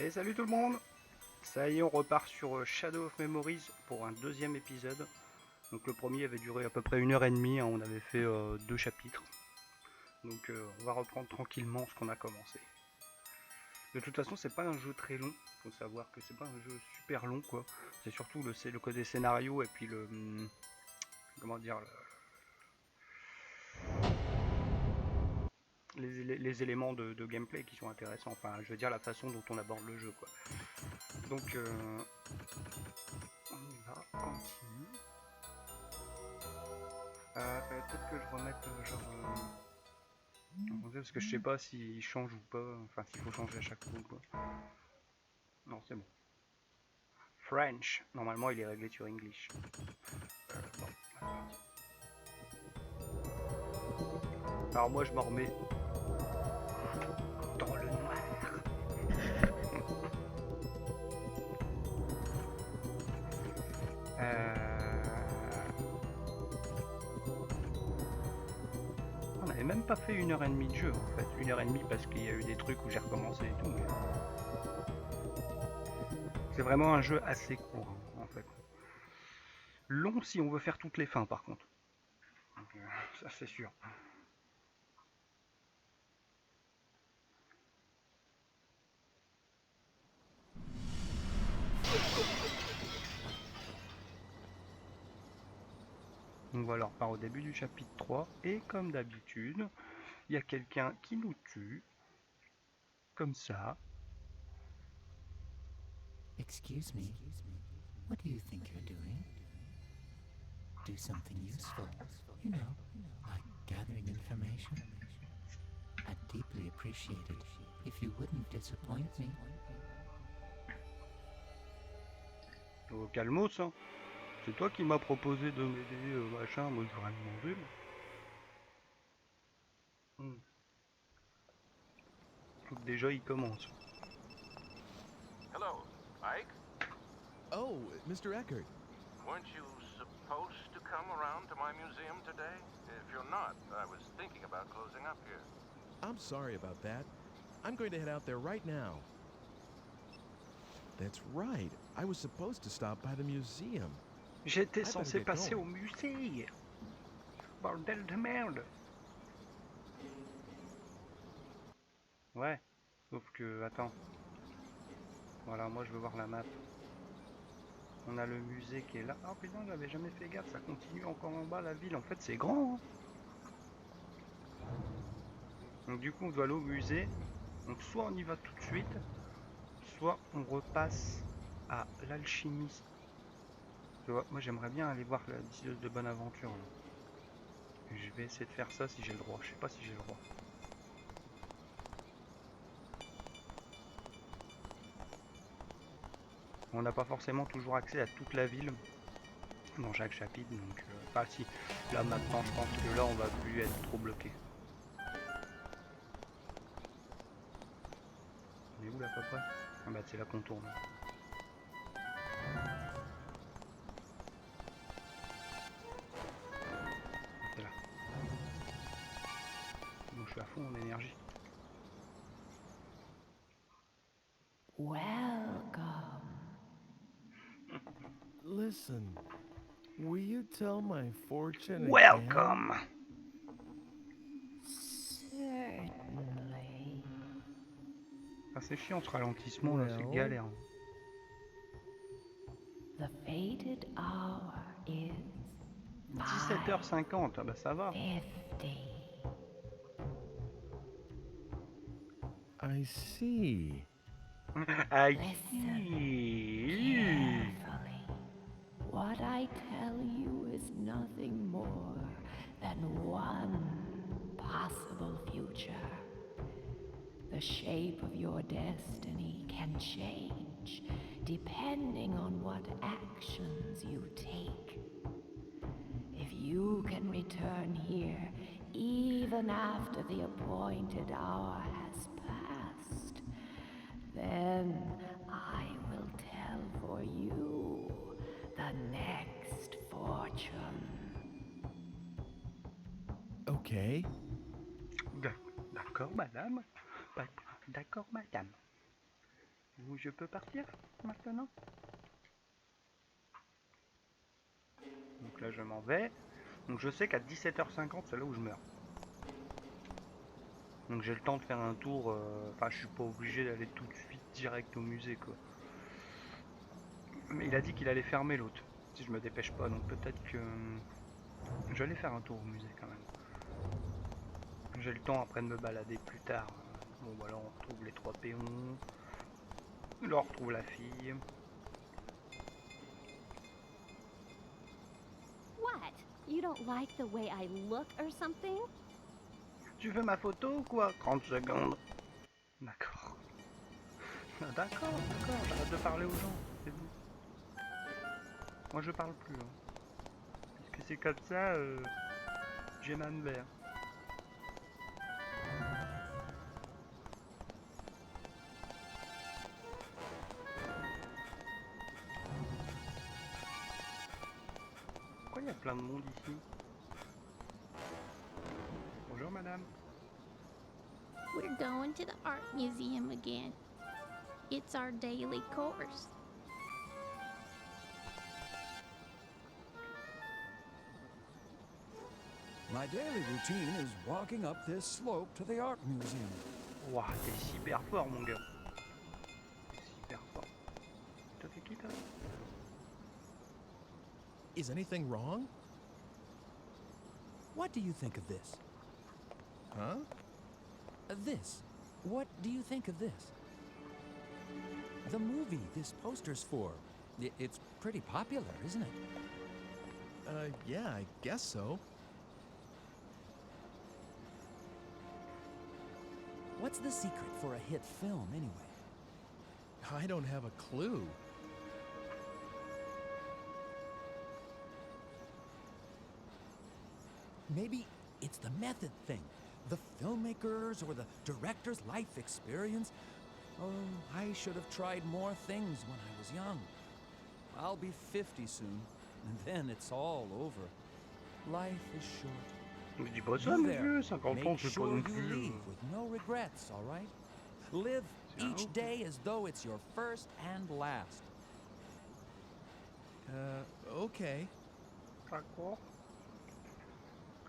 Et salut tout le monde. Ça y est, on repart sur Shadow of Memories pour un deuxième épisode. Donc le premier avait duré à peu près 1h30, hein, on avait fait 2 chapitres. Donc on va reprendre tranquillement ce qu'on a commencé. De toute façon, c'est pas un jeu très long, faut savoir que c'est pas un jeu super long quoi. C'est surtout le côté scénario et puis le comment dire les éléments de gameplay qui sont intéressants. Enfin, je veux dire la façon dont on aborde le jeu quoi. Donc on y va, on continue. Peut-être que je remette parce que je sais pas s'il change ou pas, enfin s'il faut changer à chaque fois ou quoi. Non, c'est bon. French, normalement il est réglé sur English. Bon. Alors moi je m'en remets dans le noir. On n'avait même pas fait 1h30 de jeu en fait. 1h30 parce qu'il y a eu des trucs où j'ai recommencé et tout. Mais... c'est vraiment un jeu assez court en fait. Long si on veut faire toutes les fins par contre. Donc, ça c'est sûr. Donc voilà, on repart au début du chapitre 3 et comme d'habitude, il y a quelqu'un qui nous tue, comme ça. Excuse me, what do you think you're doing? Do something useful, you know, like gathering information. I'd deeply appreciate it if you wouldn't disappoint me. Oh, calmos, hein. C'est toi qui m'as proposé de m'aider, machin, moi je vais rien demander. Faut que déjà il commence. Hello, Ike? Oh, Mr. Eckert. Weren't you supposed to come around to my museum today? If you're not, I was thinking about closing up here. I'm sorry about that. I'm going to head out there right now. That's right. I was supposed to stop by the museum. J'étais censé passer au musée. Bordel de merde. Ouais, sauf que, attends. Voilà, moi je veux voir la map. On a le musée qui est là. Oh putain, j'avais jamais fait gaffe, ça continue encore en bas la ville. En fait, c'est grand. Hein. Donc du coup, on doit aller au musée. Donc soit on y va tout de suite, soit on repasse à l'alchimiste. Tu vois, moi j'aimerais bien aller voir la disseuse de bonne aventure. Là. Je vais essayer de faire ça si j'ai le droit. Je sais pas si j'ai le droit. On n'a pas forcément toujours accès à toute la ville dans chaque chapitre, donc enfin si, là maintenant je pense que là on va plus être trop bloqué. On est où là à peu près? Ah bah c'est là qu'on tourne. C'est là. Donc je suis à fond en énergie. Welcome. Listen, will you tell my fortune Welcome. again? Certainly. Ah, c'est chiant ce ralentissement là, c'est galère. The fated hour is 17h50, ah bah ça va. 50. I see. I Listen see. carefully. What I tell you is nothing more than one possible future. The shape of your destiny can change depending on what actions you take. If you can return here even after the appointed hour has passed, then I will tell for you the next fortune. Okay. D'accord, madame. D'accord, madame. Je peux partir maintenant? Donc là, je m'en vais. Donc je sais qu'à 17h50, c'est là où je meurs. Donc j'ai le temps de faire un tour. Enfin, je suis pas obligé d'aller tout de suite direct au musée, quoi. Mais il a dit qu'il allait fermer l'autre, si je me dépêche pas. Donc peut-être que je vais aller faire un tour au musée quand même. J'ai le temps après de me balader plus tard. Bon, voilà, on retrouve les 3 péons. Là, on retrouve la fille. What? You don't like the way I look or something? Tu veux ma photo ou quoi? 30 secondes. D'accord. D'accord, j'arrête de parler aux gens, c'est bon. Moi je parle plus. Parce que c'est comme ça, j'ai ma mère. Pourquoi il y a plein de monde ici? Bonjour madame. We're going to the art museum again. It's our daily course. My daily routine is walking up this slope to the art museum. Ouah, t'es super fort mon gars. Super fort. Toi t'es qui toi? Is anything wrong? What do you think of this? Huh? This. What do you think of this? The movie this poster's for. It's pretty popular, isn't it? Yeah, I guess so. What's the secret for a hit film, anyway? I don't have a clue. Maybe it's the method thing. The filmmakers or the director's life experience. Oh, I should have tried more things when I was young. I'll be 50 soon, and then it's all over. Life is short. Mais dis pas ça, You there, monsieur, 50 ans, make c'est pas sure non you plus. leave with no regrets, all right? Live each day as though it's your first and last. Okay. D'accord.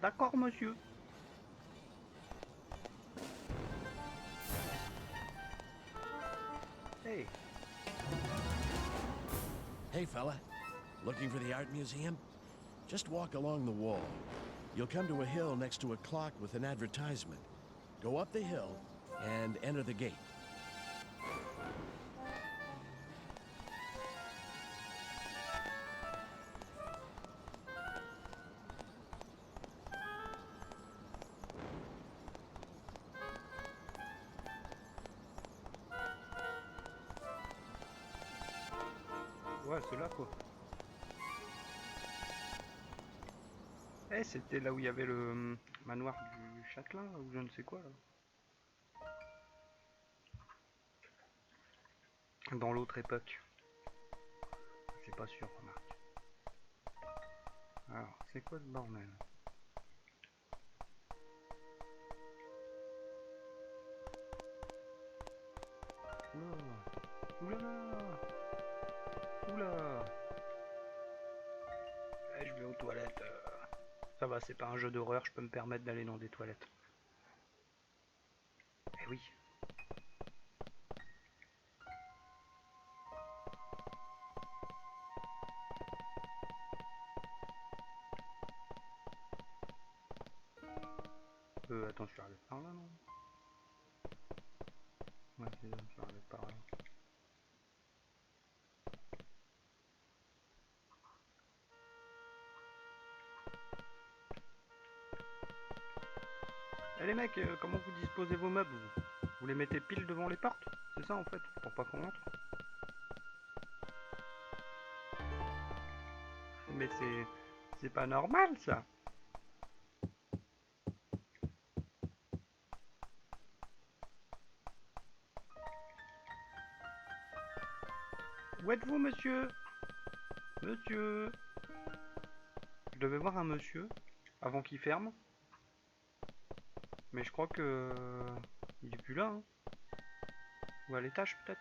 D'accord, monsieur. Hey. Hey, fella. Looking for the art museum? Just walk along the wall. You'll come to a hill next to a clock with an advertisement. Go up the hill and enter the gate. Ouais, c'est là quoi. Eh, c'était là où il y avait le manoir du châtelain, là, ou je ne sais quoi là. Dans l'autre époque. C'est pas sûr, remarque. Alors, c'est quoi ce bordel? Oula. Oula. Eh, je vais aux toilettes. Ça va, c'est pas un jeu d'horreur, je peux me permettre d'aller dans des toilettes. Eh oui. Attends, je vais regarder par là, non? Ouais, c'est ça, je vais regarder par là. Eh les mecs, comment vous disposez vos meubles vous les mettez pile devant les portes? C'est ça en fait, pour pas qu'on entre? Mais c'est pas normal ça. Où êtes-vous, monsieur? Monsieur? Je devais voir un monsieur avant qu'il ferme. Mais je crois que il est plus là, hein. Ou à l'étage peut-être.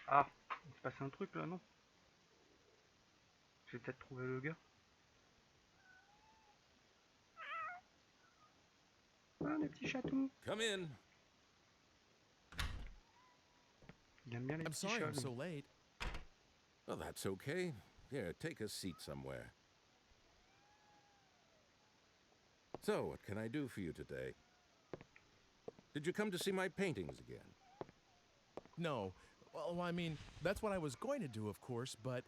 Ah, il se passe un truc là, non? J'ai peut-être trouvé le gars. Ah, les petits chatons. Come in. Il aime bien les I'm petits sorry chats, I'm lui. so late. Well, that's okay. Here, take a seat somewhere. So, what can I do for you today? Did you come to see my paintings again? No. Well, I mean, that's what I was going to do, of course, but.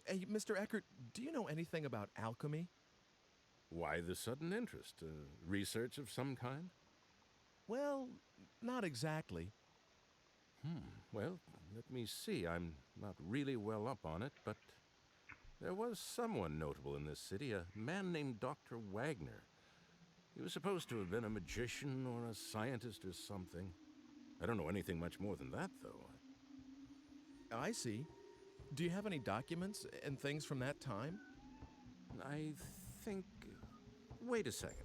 Hey, Mr. Eckert, do you know anything about alchemy? Why the sudden interest? Research of some kind? Well, not exactly. Well, let me see. I'm not really well up on it, but there was someone notable in this city, a man named Dr. Wagner. He was supposed to have been a magician or a scientist or something. I don't know anything much more than that, though. I see. Do you have any documents and things from that time? I think... Wait a second.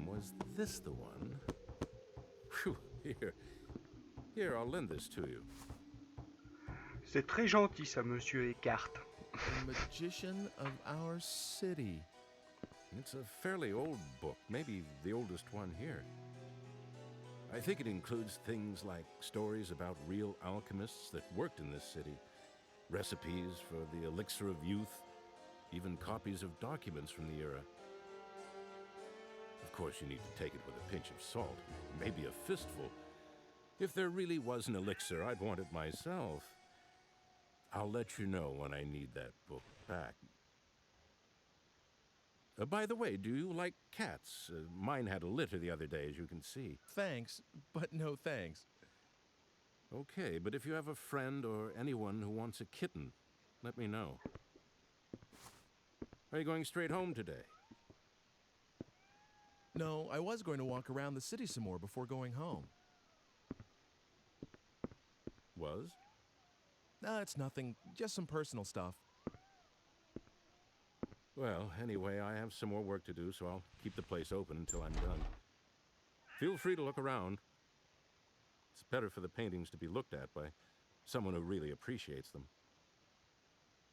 Was this the one? Phew, Here, I'll lend this to you. C'est très gentil ça, monsieur Eckhart. The magician of our city. It's a fairly old book, maybe the oldest one here. I think it includes things like stories about real alchemists that worked in this city, recipes for the elixir of youth, even copies of documents from the era. Of course, you need to take it with a pinch of salt, maybe a fistful. If there really was an elixir, I'd want it myself. I'll let you know when I need that book back. By the way, do you like cats? Mine had a litter the other day, as you can see. Thanks, but no thanks. Okay, but if you have a friend or anyone who wants a kitten, let me know. Are you going straight home today? No, I was going to walk around the city some more before going home. Was? It's nothing, just some personal stuff. Well, anyway, I have some more work to do, so I'll keep the place open until I'm done. Feel free to look around. It's better for the paintings to be looked at by someone who really appreciates them.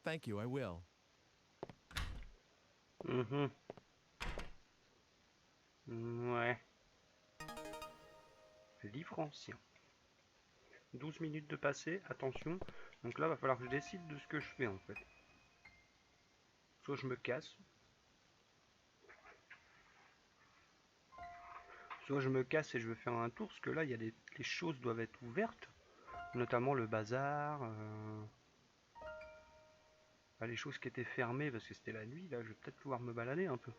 Thank you, I will. Ouais. Livre ancien. 12 minutes de passé, attention. Donc là, va falloir que je décide de ce que je fais en fait. Soit je me casse. Soit je me casse et je vais faire un tour, parce que là, il y a les choses doivent être ouvertes. Notamment le bazar. Les choses qui étaient fermées parce que c'était la nuit, là, je vais peut-être pouvoir me balader un peu.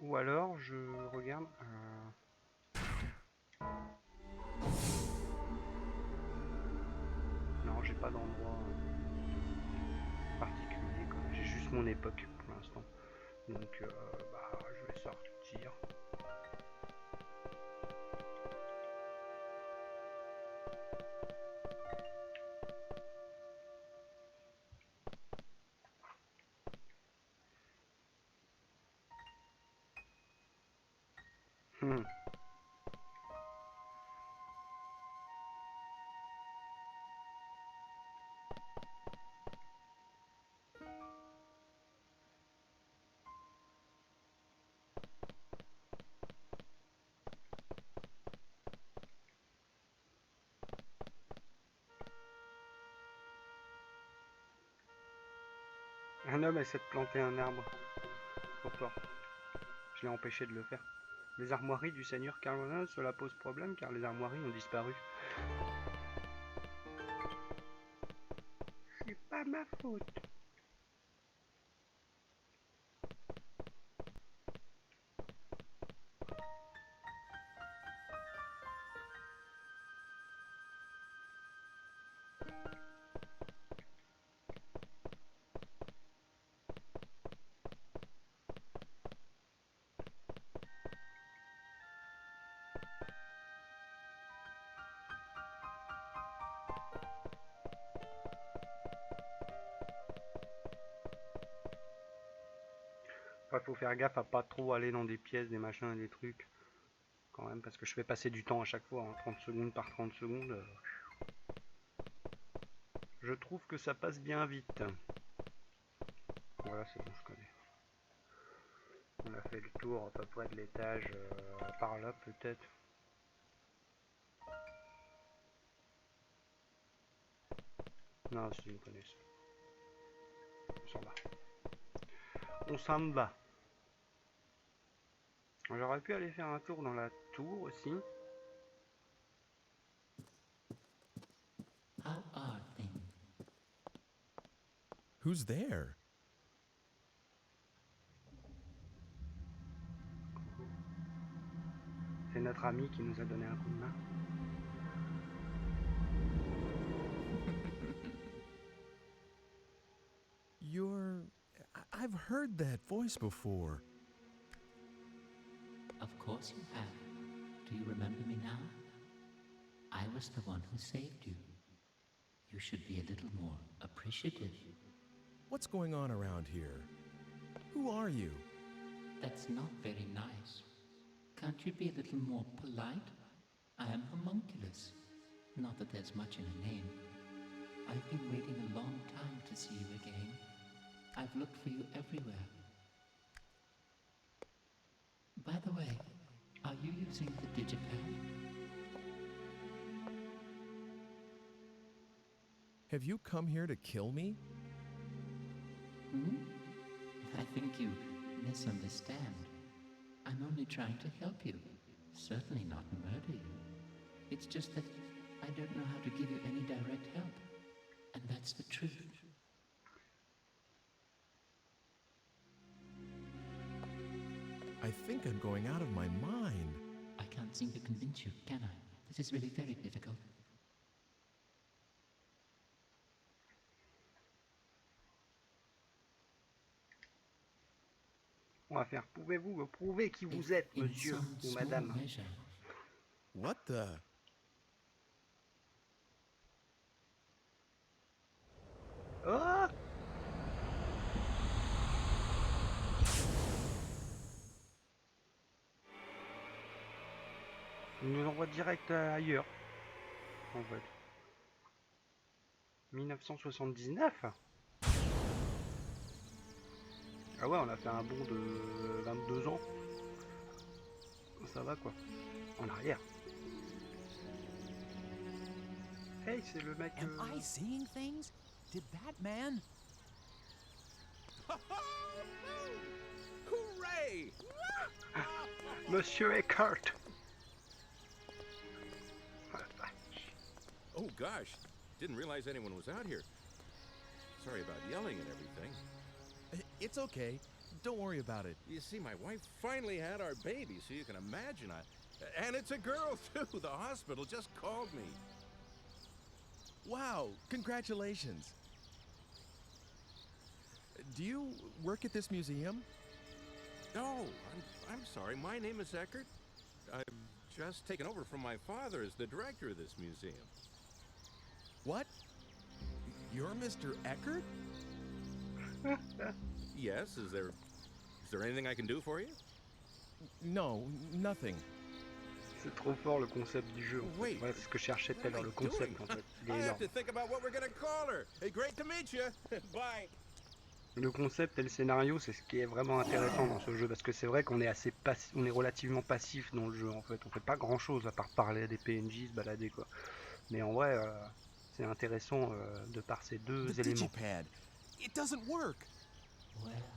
Ou alors, je regarde... Non, j'ai pas d'endroit particulier, quoi. J'ai juste mon époque pour l'instant. Donc, je vais sortir. Un homme essaie de planter un arbre. Trop fort. Je l'ai empêché de le faire. Les armoiries du seigneur Carolin, cela pose problème car les armoiries ont disparu. C'est pas ma faute. Enfin, faut faire gaffe à pas trop aller dans des pièces, des machins et des trucs. Quand même, parce que je fais passer du temps à chaque fois, hein, 30 secondes par 30 secondes. Je trouve que ça passe bien vite. Voilà, c'est bon, je connais. On a fait le tour à peu près de l'étage, par là peut-être. Non, si, je connais. On s'en va. On s'en va. J'aurais pu aller faire un tour dans la tour aussi. How are things? Who's there? C'est notre ami qui nous a donné un coup de main. I've heard that voice before. Of course you have. Do you remember me now? I was the one who saved you. You should be a little more appreciative. What's going on around here? Who are you? That's not very nice. Can't you be a little more polite? I am homunculus. Not that there's much in a name. I've been waiting a long time to see you again. I've looked for you everywhere. By the way, are you using the digipad? Have you come here to kill me? Hmm? I think you misunderstand. I'm only trying to help you. Certainly not murder you. It's just that I don't know how to give you any direct help. And that's the truth. I think I'm going out of my mind. I can't seem to convince you, can I? This is really very difficult. On va faire, pouvez-vous me prouver qui vous êtes, monsieur ou madame? What the? Oh! Il nous envoie direct ailleurs, en fait. 1979? Ah ouais, on a fait un bond de 22 ans. Ça va quoi. En arrière. Hey, c'est le mec... Am I seeing things? Did that man... Hooray! Monsieur Eckhart. Oh gosh, didn't realize anyone was out here. Sorry about yelling and everything. It's okay. Don't worry about it. You see, my wife finally had our baby, so you can imagine and it's a girl too. The hospital just called me. Wow, congratulations. Do you work at this museum? No, I'm sorry. My name is Eckert. I've just taken over from my father as the director of this museum. What? You're Mr. Eckert? Yes, is there anything I can do for you? No, nothing. C'est trop fort le concept du jeu. En fait. Ouais, c'est ce que je cherchais tout à l'heure, le concept en fait. Il est I have énorme. to think about what we're gonna call her. Hey, great to meet you. Bye. Le concept et le scénario, c'est ce qui est vraiment intéressant dans ce jeu, parce que c'est vrai qu'on est assez on est relativement passif dans le jeu en fait. On fait pas grand chose à part parler à des PNJ, se balader quoi. Mais en vrai, c'est intéressant de par ces deux The éléments. digipad. It doesn't work. Well,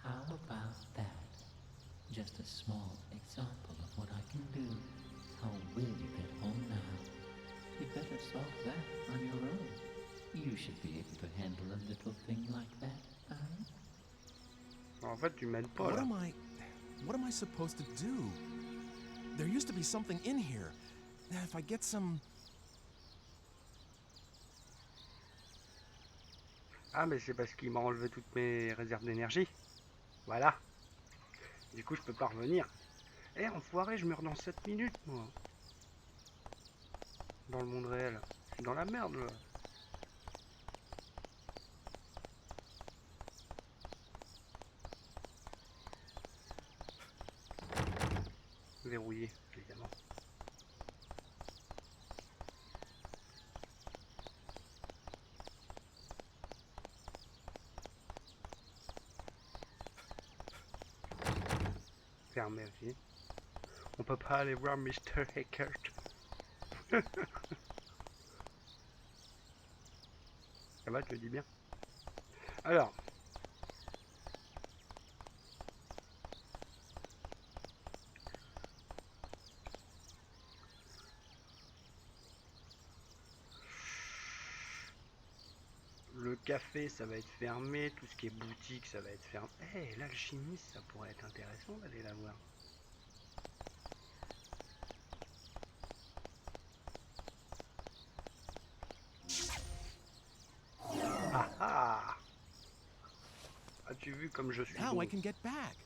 how about that? Just a small example of what I can do. How will you get home now? You better solve that on your own. You should be able to handle a little thing like that, En fait, tu m'aides pas What là. am I supposed to do? There used to be something in here. If I get some... Ah, mais c'est parce qu'il m'a enlevé toutes mes réserves d'énergie. Voilà. Du coup, je peux pas revenir. Eh, enfoiré, je meurs dans 7 minutes, moi. Dans le monde réel. Je suis dans la merde, là. Verrouillé, évidemment. Fermé aussi. On peut pas aller voir Mr. Eckert. Ça va, tu le dis bien. Alors. Le café, ça va être fermé. Tout ce qui est boutique, ça va être fermé. Eh, l'alchimiste, ça pourrait être intéressant d'aller la voir. Ah ah! As-tu vu comme je suis Now bon? I can get back.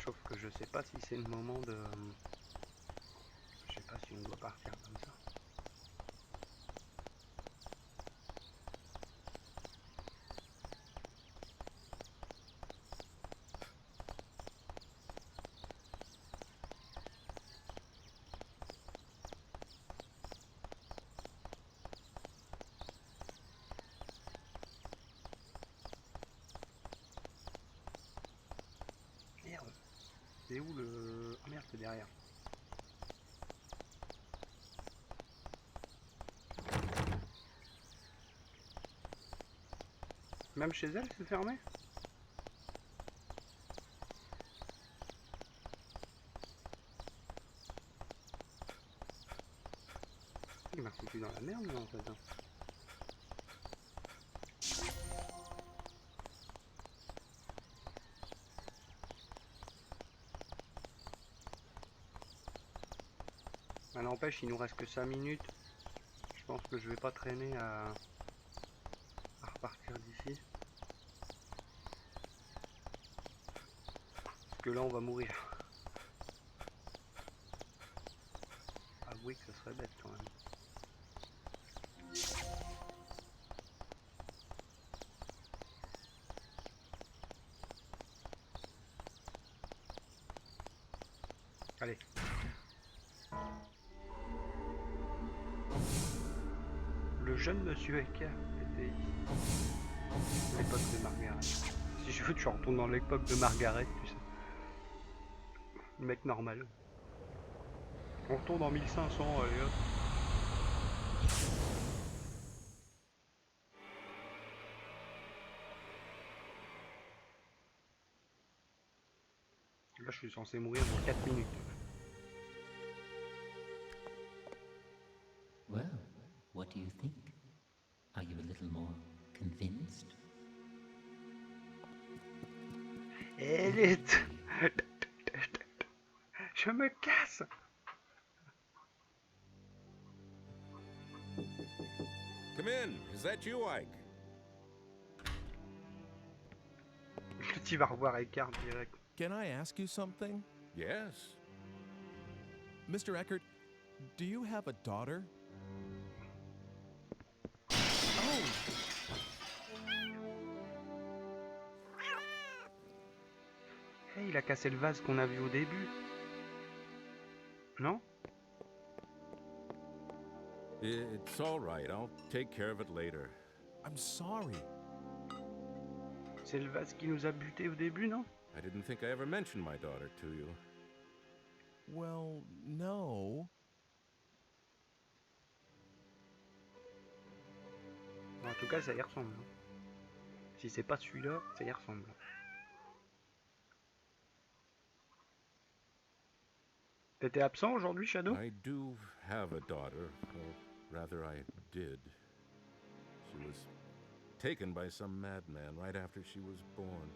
Sauf que je sais pas si c'est le moment de... Je sais pas si on doit partir comme ça. Merde. C'est où le... Ah merde, c'est derrière. Même chez elle, c'est fermé? Il m'a foutu dans la merde, là, en fait. Hein. Bah, n'empêche, il nous reste que 5 minutes. Je pense que je vais pas traîner à repartir d'ici. Parce que là, on va mourir. Avouez que ça serait bête quand même. Allez. Le jeune monsieur Ecker était ici. L'époque de Margaret. Si je veux, tu retournes dans l'époque de Margaret, tu sais. Le mec normal. On retourne en 1500, allez hop. Là, je suis censé mourir dans 4 minutes. Well, what do you think? Are you a little more convinced? Élite. Je me casse. Come in. Is that you, Ike? Tu vas revoir Eckhart direct. Can I ask you something? Yes. Mr. Eckert, do you have a daughter? Oh! Hey, il a cassé le vase qu'on a vu au début. Non? It's all right. I'll take care of it later. I'm sorry. C'est le vase qui nous a buté au début, non? I didn't think I ever mentioned my daughter to you. Well, no. En tout cas, ça y ressemble. Hein. Si c'est pas celui-là, ça y ressemble. T'étais absent aujourd'hui, Shadow? I do have a daughter, or rather, I did. She was taken by some madman right after she was born.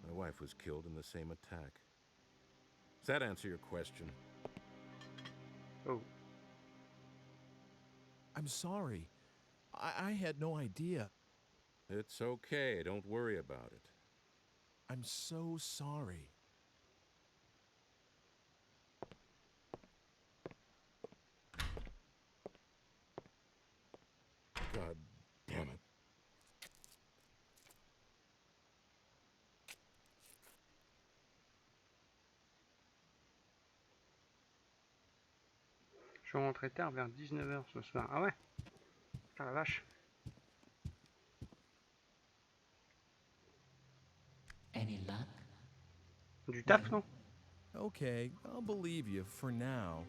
My wife was killed in the same attack. Does that answer your question? Oh. I'm sorry. I had no idea. It's okay. Don't worry about it. I'm so sorry. God damn it. Je suis rentré tard vers 19h ce soir. Ah ouais? Putain la vache. Any luck? Du taf, non? Okay, I'll believe you for now.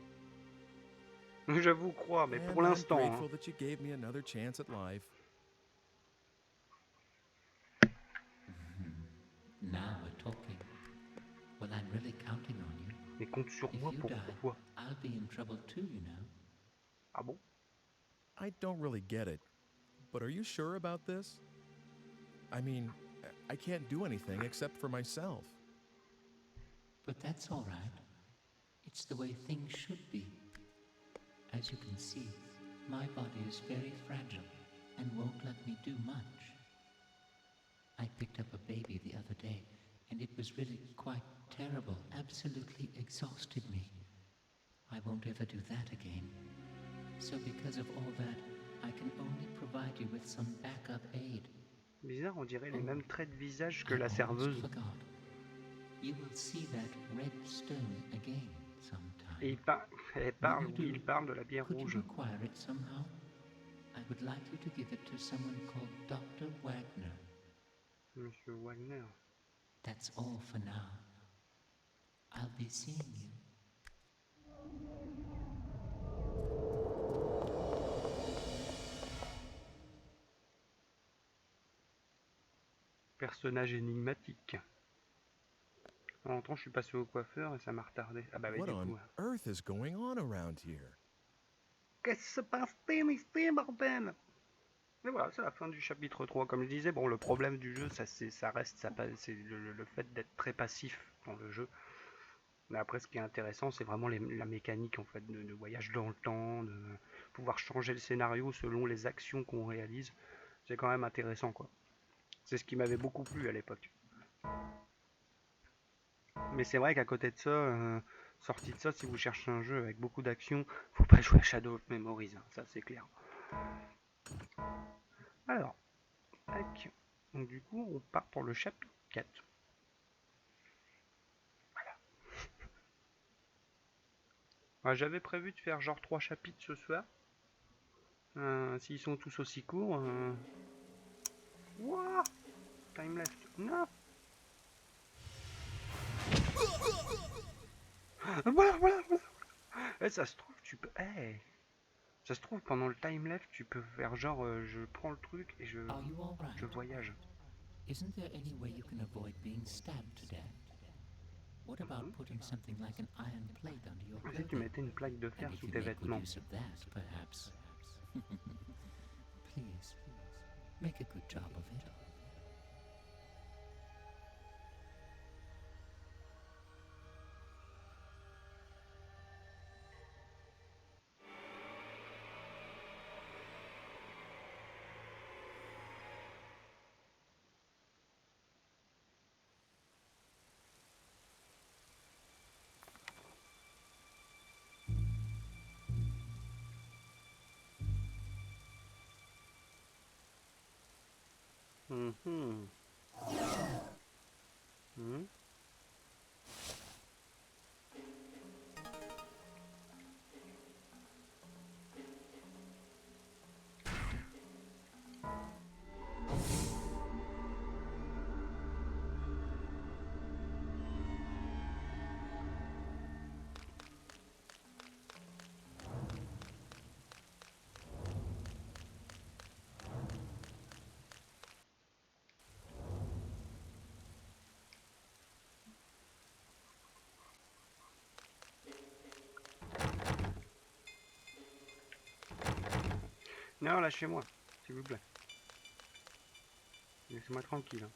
Je vous crois, mais pour And I'm l'instant. Hein. grateful that you gave me another chance at life. Now we're talking. Well, I'm really counting on you. Mais compte sur If moi, you die, pourquoi? I'll be in trouble too, you know. Ah bon? I don't really get it, but are you sure about this? I mean, I can't do anything except for myself. But that's all right. It's the way things should be. As you can see, my body is very fragile and won't let me do much. I picked up a baby the other day, and it was really quite terrible, absolutely exhausted me. I won't ever do that again. So because of all that, I can only provide you with some backup aid. Bizarre, on dirait les mêmes traits de visage que I la almost serveuse. forgot. You will see that red stone again sometime. Et elle parle, oui, il parle de la bière Could rouge. you acquire it somehow? I would like you to give it to someone called Dr. Wagner. Monsieur Wagner. That's all for now. I'll be seeing you. Personnage énigmatique. En rentrant, je suis passé au coiffeur et ça m'a retardé. Ah bah oui, What du on coup. earth is going on around here? Qu'est-ce qui se passe-t-il ici, bordel? Et voilà, c'est la fin du chapitre 3. Comme je disais, bon, le problème du jeu, ça reste, c'est le fait d'être très passif dans le jeu. Mais après, ce qui est intéressant, c'est vraiment la mécanique en fait, de voyage dans le temps, de pouvoir changer le scénario selon les actions qu'on réalise. C'est quand même intéressant, quoi. C'est ce qui m'avait beaucoup plu à l'époque. Mais c'est vrai qu'à côté de ça, sorti de ça, si vous cherchez un jeu avec beaucoup d'action, faut pas jouer à Shadow of Memories, hein, ça c'est clair. Alors, tac. Donc du coup, on part pour le chapitre 4. Voilà. J'avais prévu de faire genre 3 chapitres ce soir. S'ils sont tous aussi courts. Wouah, time left. Non. Voilà. Eh, ça se trouve, tu peux. Eh, ça se trouve, pendant le time left, tu peux faire genre, je prends le truc et Are you all right? je voyage. Isn't there any way you can avoid being stabbed to death? What about putting something like an iron plate under your Si tu clothing? mettais une plaque de fer And if sous you tes make good vêtements. use of that, perhaps. Please, make a good job of it. Mhm. Non, lâchez-moi, s'il vous plaît. Laissez-moi tranquille. Hein.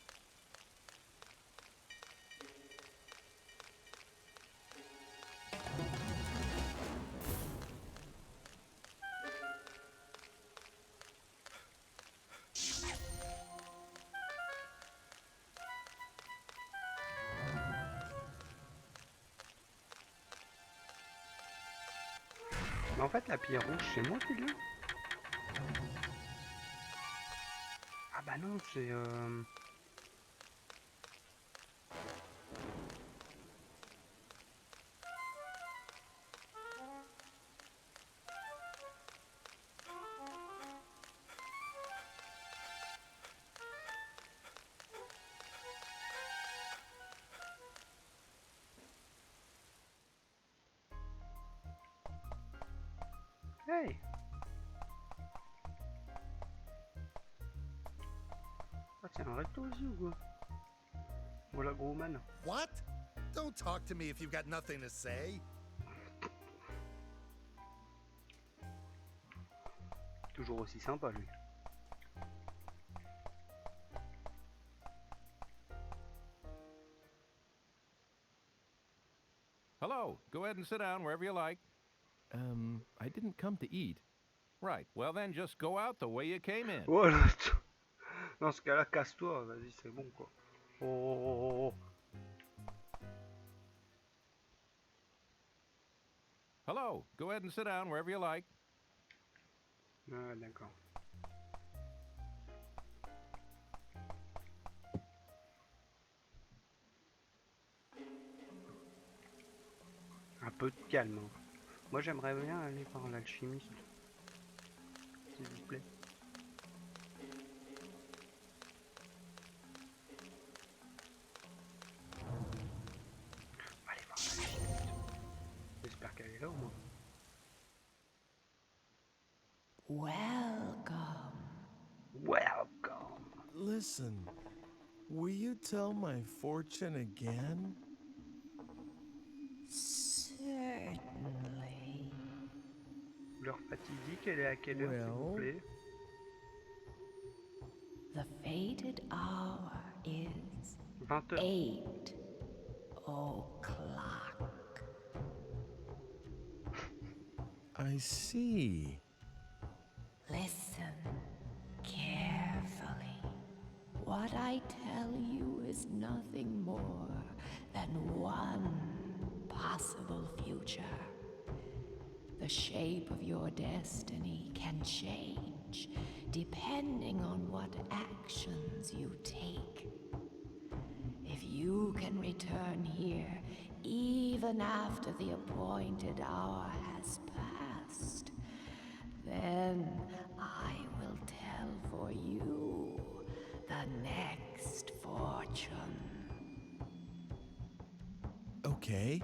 Mais en fait, la pierre rouge, c'est moi qui l'ai. Ah bah non, c'est... Hey! Ah, c'est un recto aussi ou quoi? Voilà, gros man. What? Don't talk to me if you've got nothing to say. Toujours aussi sympa, lui. Hello. Go ahead and sit down wherever you like. I didn't come to eat. Right. Well, then just go out the way you came in. Oh là, dans ce cas-là, casse-toi, vas-y, c'est bon quoi. Oh, oh, oh, Hello. Go ahead and sit down wherever you like. oh. Ah, d'accord. Un peu de calme. Hein. Moi, j'aimerais bien aller par l'alchimiste. S'il vous plaît. Allez voir l'alchimiste. J'espère qu'elle est là au moins. Welcome. Welcome. Listen, will you tell my fortune again? Certainly. L'heure fatidique, elle est à quelle heure, s'il vous plaît? The fated hour is 20 heures. 8 o'clock. I see. Listen carefully. What I tell you is nothing more than one possible future. The shape of your destiny can change depending on what actions you take. If you can return here even after the appointed hour has passed, then I will tell for you the next fortune. Okay.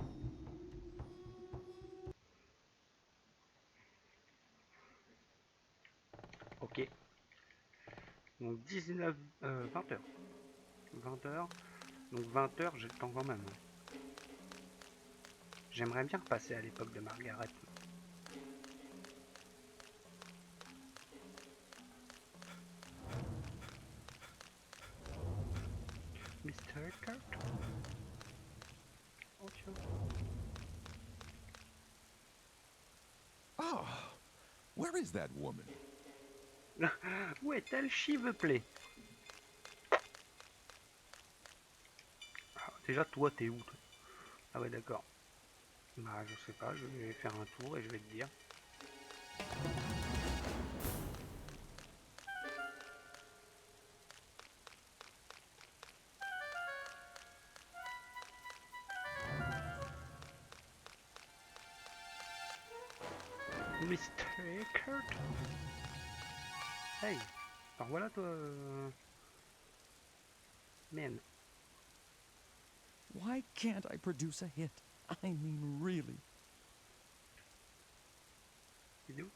Ok. Donc 19... 20 heures. 20 heures. Donc 20 heures, j'ai le temps quand même. J'aimerais bien repasser à l'époque de Margaret. Mr. Kurt. Oh tiens. Oh, where is that woman? Où est-elle, s'il vous plaît? Ah, déjà, toi, t'es où toi? Ah ouais, d'accord. Bah, je sais pas, je vais faire un tour et je vais te dire. Mr. Kurt. Hey, alors voilà toi. Man. Why can't I produce a hit? I mean, really. Il est où?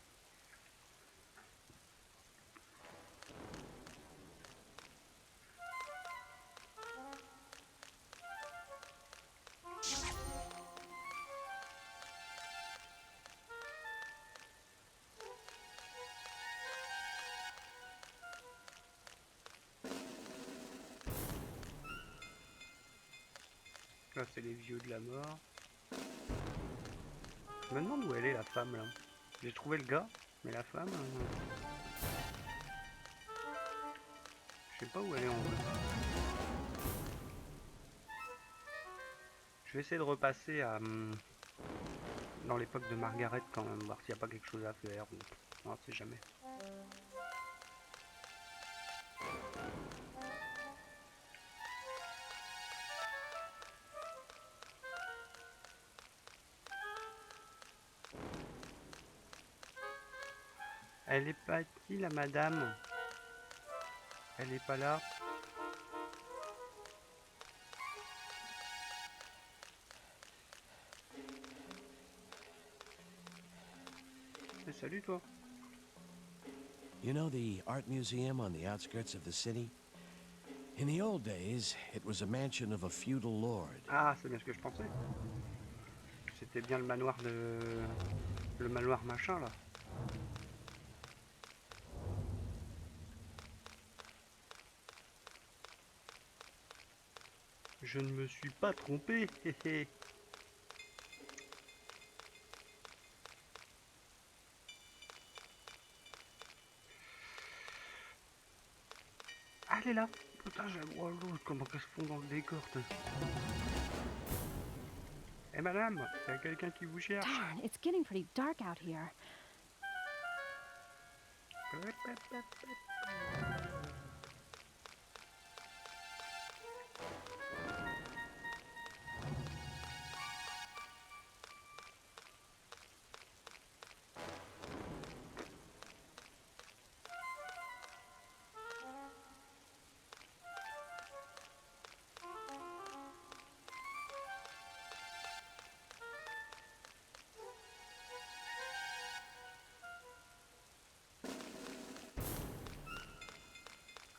Là, c'est les vieux de la mort. Je me demande où elle est, la femme, là. J'ai trouvé le gars, mais la femme... je sais pas où elle est en vrai. Je vais essayer de repasser à... dans l'époque de Margaret quand même, voir s'il n'y a pas quelque chose à faire. Ou... on sait jamais. Elle est pas qui la madame? Elle est pas là. Salut toi. You know the art museum on the outskirts of the city? In the old days, it was a mansion of a feudal lord. Ah, c'est bien ce que je pensais. C'était bien le manoir de... le manoir machin là. Je ne me suis pas trompé. Ah, elle est là. Putain, j'ai le roi l'autre. Comment qu'elle se fond dans le décor. Eh madame, il y a quelqu'un qui vous cherche. Darn, it's getting pretty dark out here.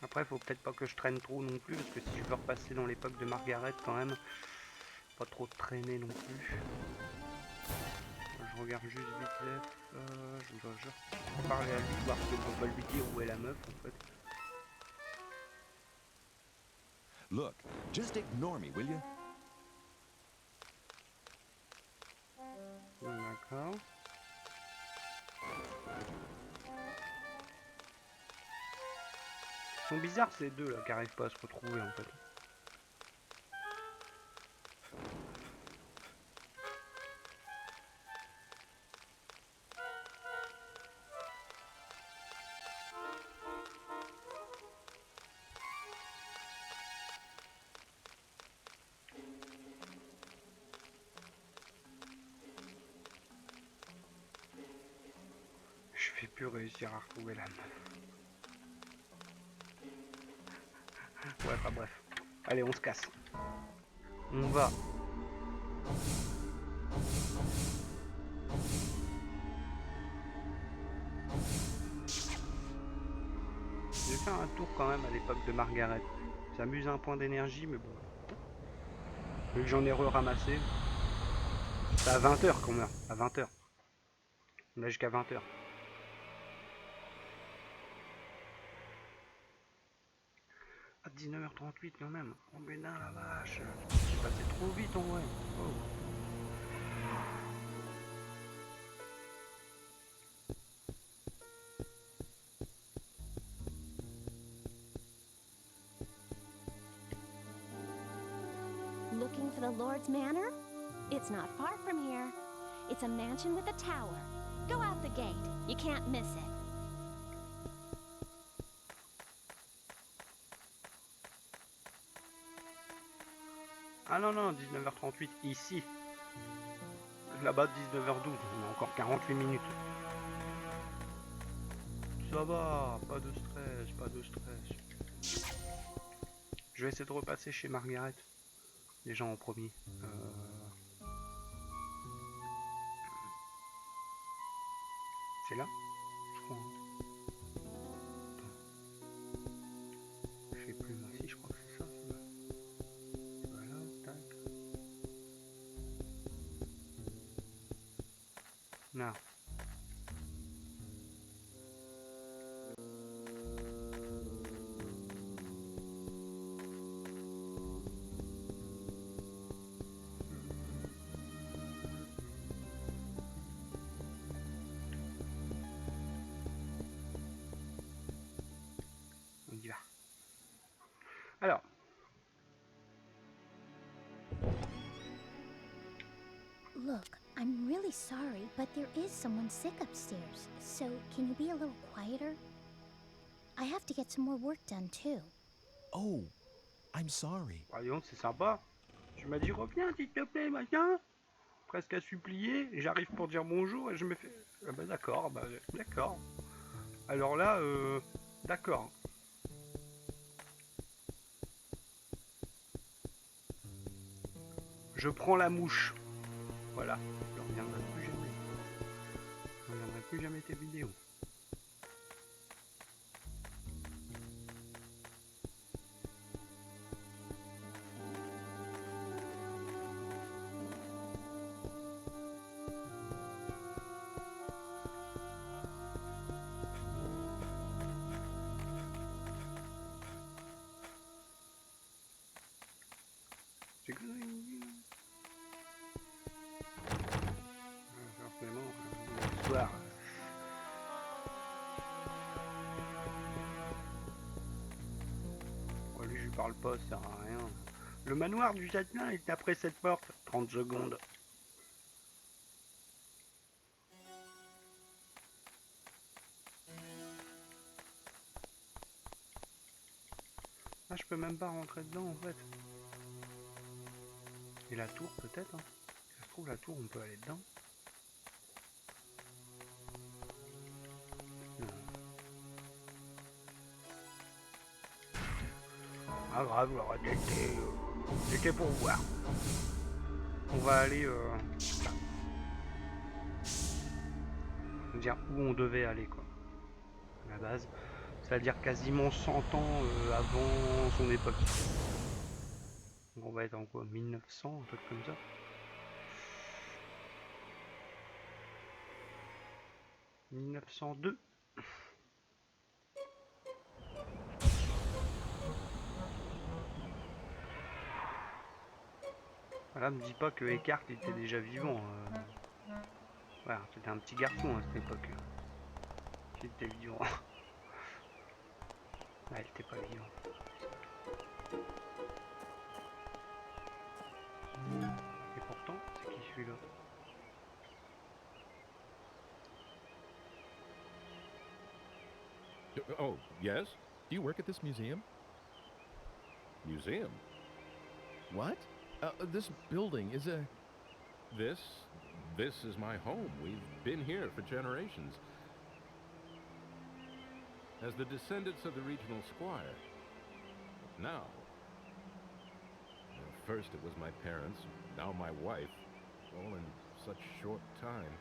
Après, faut peut-être pas que je traîne trop non plus, parce que si je veux repasser dans l'époque de Margaret, quand même, pas trop traîner non plus. Je regarde juste vite fait. Je dois juste parler à lui, voir si on peut pas lui dire où est la meuf en fait. Look, just ignore me, will you? D'accord. Ils sont bizarres ces deux là qui arrivent pas à se retrouver en fait. Je vais plus réussir à retrouver la meuf. Ouais, enfin bref. Allez, on se casse. On va. Je vais faire un tour quand même à l'époque de Margaret. Ça amuse un point d'énergie, mais bon. Vu que j'en ai re-ramassé. C'est à 20h qu'on meurt. À 20h. On a jusqu'à 20h. À 19h38 quand même. Oh mais non la vache. C'est passé trop vite en vrai. Oh. Looking for the Lord's Manor? It's not far from here. It's a mansion with a tower. Go out the gate. You can't miss it. Ah non, non, 19h38, ici. Là-bas, 19h12, on a encore 48 minutes. Ça va, pas de stress, pas de stress. Je vais essayer de repasser chez Margaret. Déjà en premier. C'est là, je crois. Je sais plus, moi aussi, je crois que c'est ça. Voilà, tac. Non. Look, I'm really sorry, but there is someone sick upstairs. So, can you be a little quieter? I have to get some more work done, too. Oh, I'm sorry. Voyons, c'est sympa. Tu m'as dit reviens s'il te plaît, machin. Presque à supplier. J'arrive pour dire bonjour et je me fais... Ah bah d'accord, d'accord. Alors là, d'accord. Je prends la mouche. Voilà. Je ne reviendrai plus jamais. Je ne reviendrai plus jamais tes vidéos. Lui, je lui parle pas, ça sert à rien. Le manoir du châtelain est après cette porte. 30 secondes. Ah, je peux même pas rentrer dedans en fait. Et la tour peut-être, hein. Si ça se trouve la tour on peut aller dedans. Non. Ah grave, alors c'était pour voir. On va aller dire où on devait aller quoi. À la base. C'est-à-dire quasiment 100 ans avant son époque. Donc on va être en quoi 1900, un truc comme ça. « 1902 ». Voilà, me dis pas que Eckhart était déjà vivant. Voilà, c'était un petit garçon à cette époque. Il était vivant. Ah, il était pas vivant. Et pourtant, c'est qui celui-là? Oh, yes? Do you work at this museum? Museum? What? This building is a... This is my home. We've been here for generations. As the descendants of the regional squire. But now... First it was my parents, now my wife. All in such short time.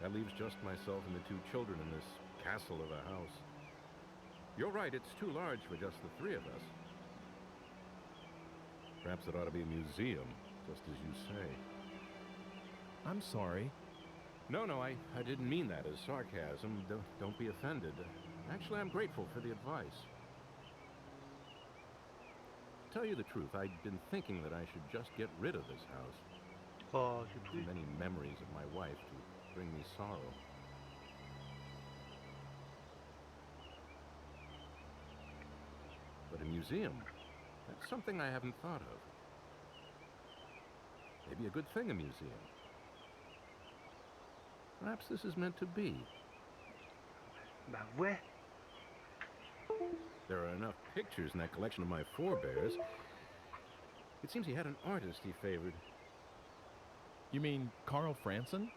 That leaves just myself and the two children in this castle of a house. You're right, it's too large for just the three of us. Perhaps it ought to be a museum, just as you say. I'm sorry. No, I didn't mean that as sarcasm. Don't be offended. Actually, I'm grateful for the advice. To tell you the truth, I'd been thinking that I should just get rid of this house. Oh, c'est Too triste. many memories of my wife to bring me sorrow. But a museum, that's something I haven't thought of. Maybe a good thing, a museum. Perhaps this is meant to be. Bah ouais. There are enough pictures in that collection of my forebears. It seems he had an artist he favored. You mean Carl Franson?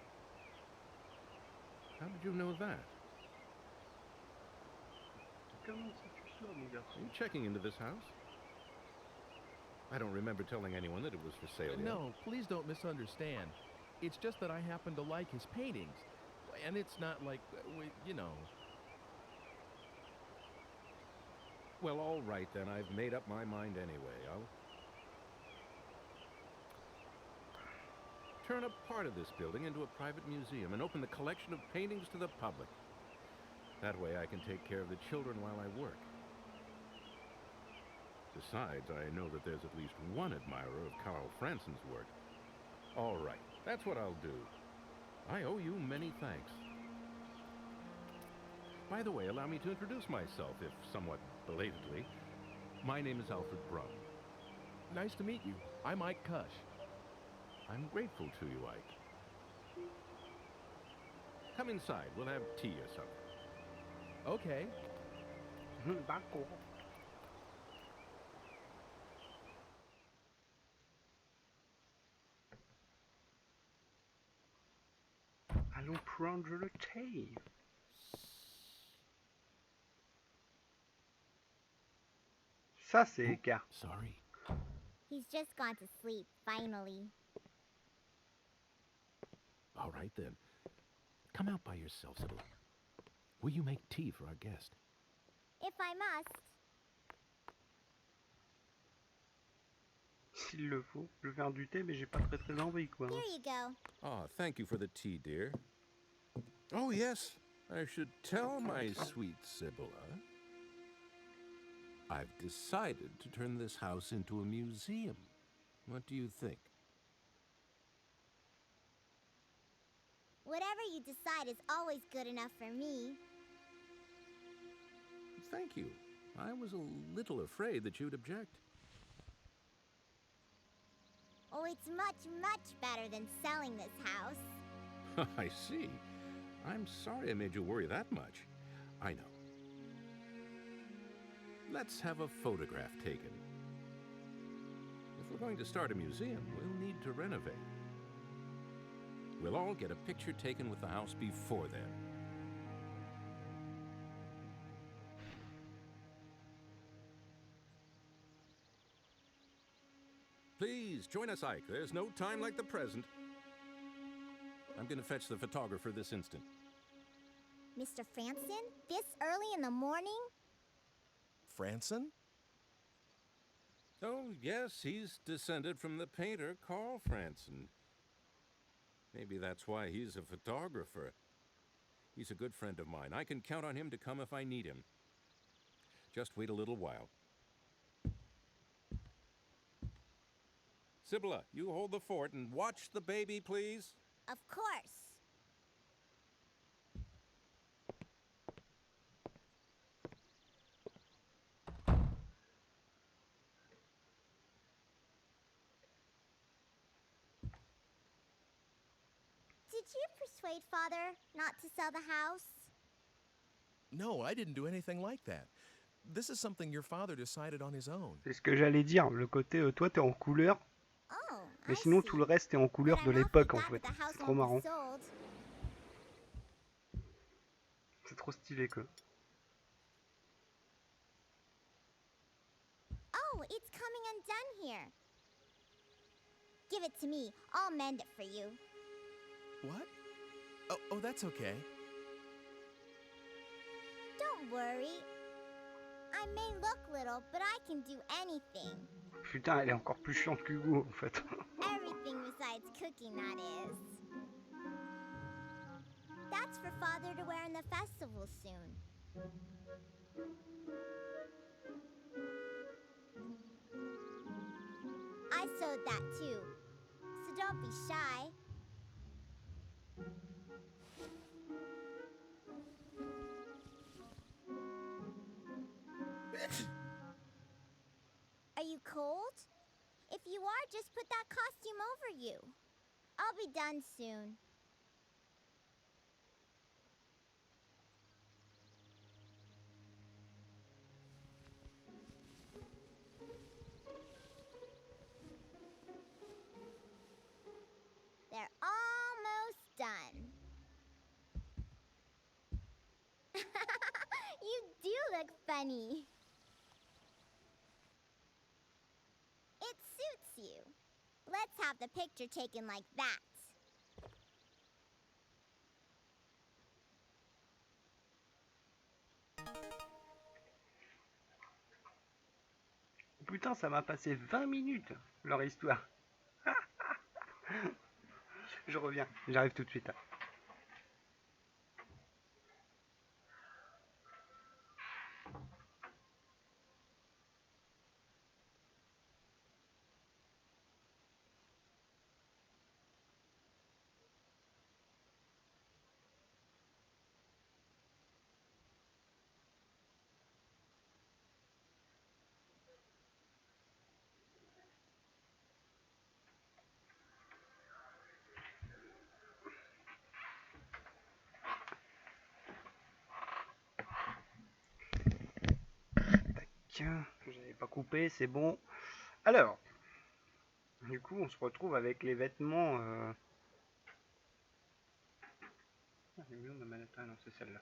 How did you know that? Comment ça tu sors, mon garçon? Are you checking into this house? I don't remember telling anyone that it was for sale yet. No, please don't misunderstand. It's just that I happen to like his paintings. And it's not like, you know... Well, all right then. I've made up my mind anyway. I'll turn a part of this building into a private museum and open the collection of paintings to the public. That way I can take care of the children while I work. Besides, I know that there's at least one admirer of Carl Franson's work. All right, that's what I'll do. I owe you many thanks. By the way, allow me to introduce myself, if somewhat belatedly. My name is Alfred Brum. Nice to meet you. I'm Ike Kush. I'm grateful to you, Ike. Come inside. We'll have tea or something. Okay. D'accord. Allons prendre le thé. Ça, c'est Eka. Sorry. He's just gone to sleep, finally. All right, then. Come out by yourself, Sybil. Will you make tea for our guest? If I must. S'il le faut. Je vais faire du thé, mais j'ai pas très envie, quoi. Here you go. Oh, thank you for the tea, dear. Oh, yes. I should tell my sweet Sibylla. I've decided to turn this house into a museum. What do you think? Whatever you decide is always good enough for me. Thank you. I was a little afraid that you'd object. Oh, it's much, much better than selling this house. I see. I'm sorry I made you worry that much. I know. Let's have a photograph taken. If we're going to start a museum, we'll need to renovate. We'll all get a picture taken with the house before then. Please, join us, Ike. There's no time like the present. I'm going to fetch the photographer this instant. Mr. Franson? This early in the morning? Franson? Oh, yes, he's descended from the painter Carl Franson. Maybe that's why he's a photographer. He's a good friend of mine. I can count on him to come if I need him. Just wait a little while. Sibylla, you hold the fort and watch the baby, please. Of course. Did you persuade Father not to sell the house? No, I didn't do anything like that. This is something your father decided on his own. C'est ce que j'allais dire. Le côté, toi, t'es en couleur. Oh, Mais I sinon, see. tout le reste est en couleur But de I'm awfully l'époque, en glad fait. that the house C'est trop won't be marrant. sold. C'est trop stylé, quoi. Oh, it's coming undone here. Give it to me. I'll mend it for you. What? Oh, that's okay. Don't worry. I may look little, but I can do anything. Putain, elle est encore plus chiante qu'Hugo, en fait. Everything besides cooking, that is. That's for Father to wear in the festival soon. I sewed that too, so don't be shy. Are you cold? If you are, just put that costume over you. I'll be done soon. They're almost done. You do look funny. It suits you. Let's have the picture taken like that. Putain, ça m'a passé 20 minutes, leur histoire. Je reviens, j'arrive tout de suite. Tiens, j'avais pas coupé, c'est bon. Alors, du coup, on se retrouve avec les vêtements. Ah, elle est mignonne, ma manette. Ah non, c'est celle-là.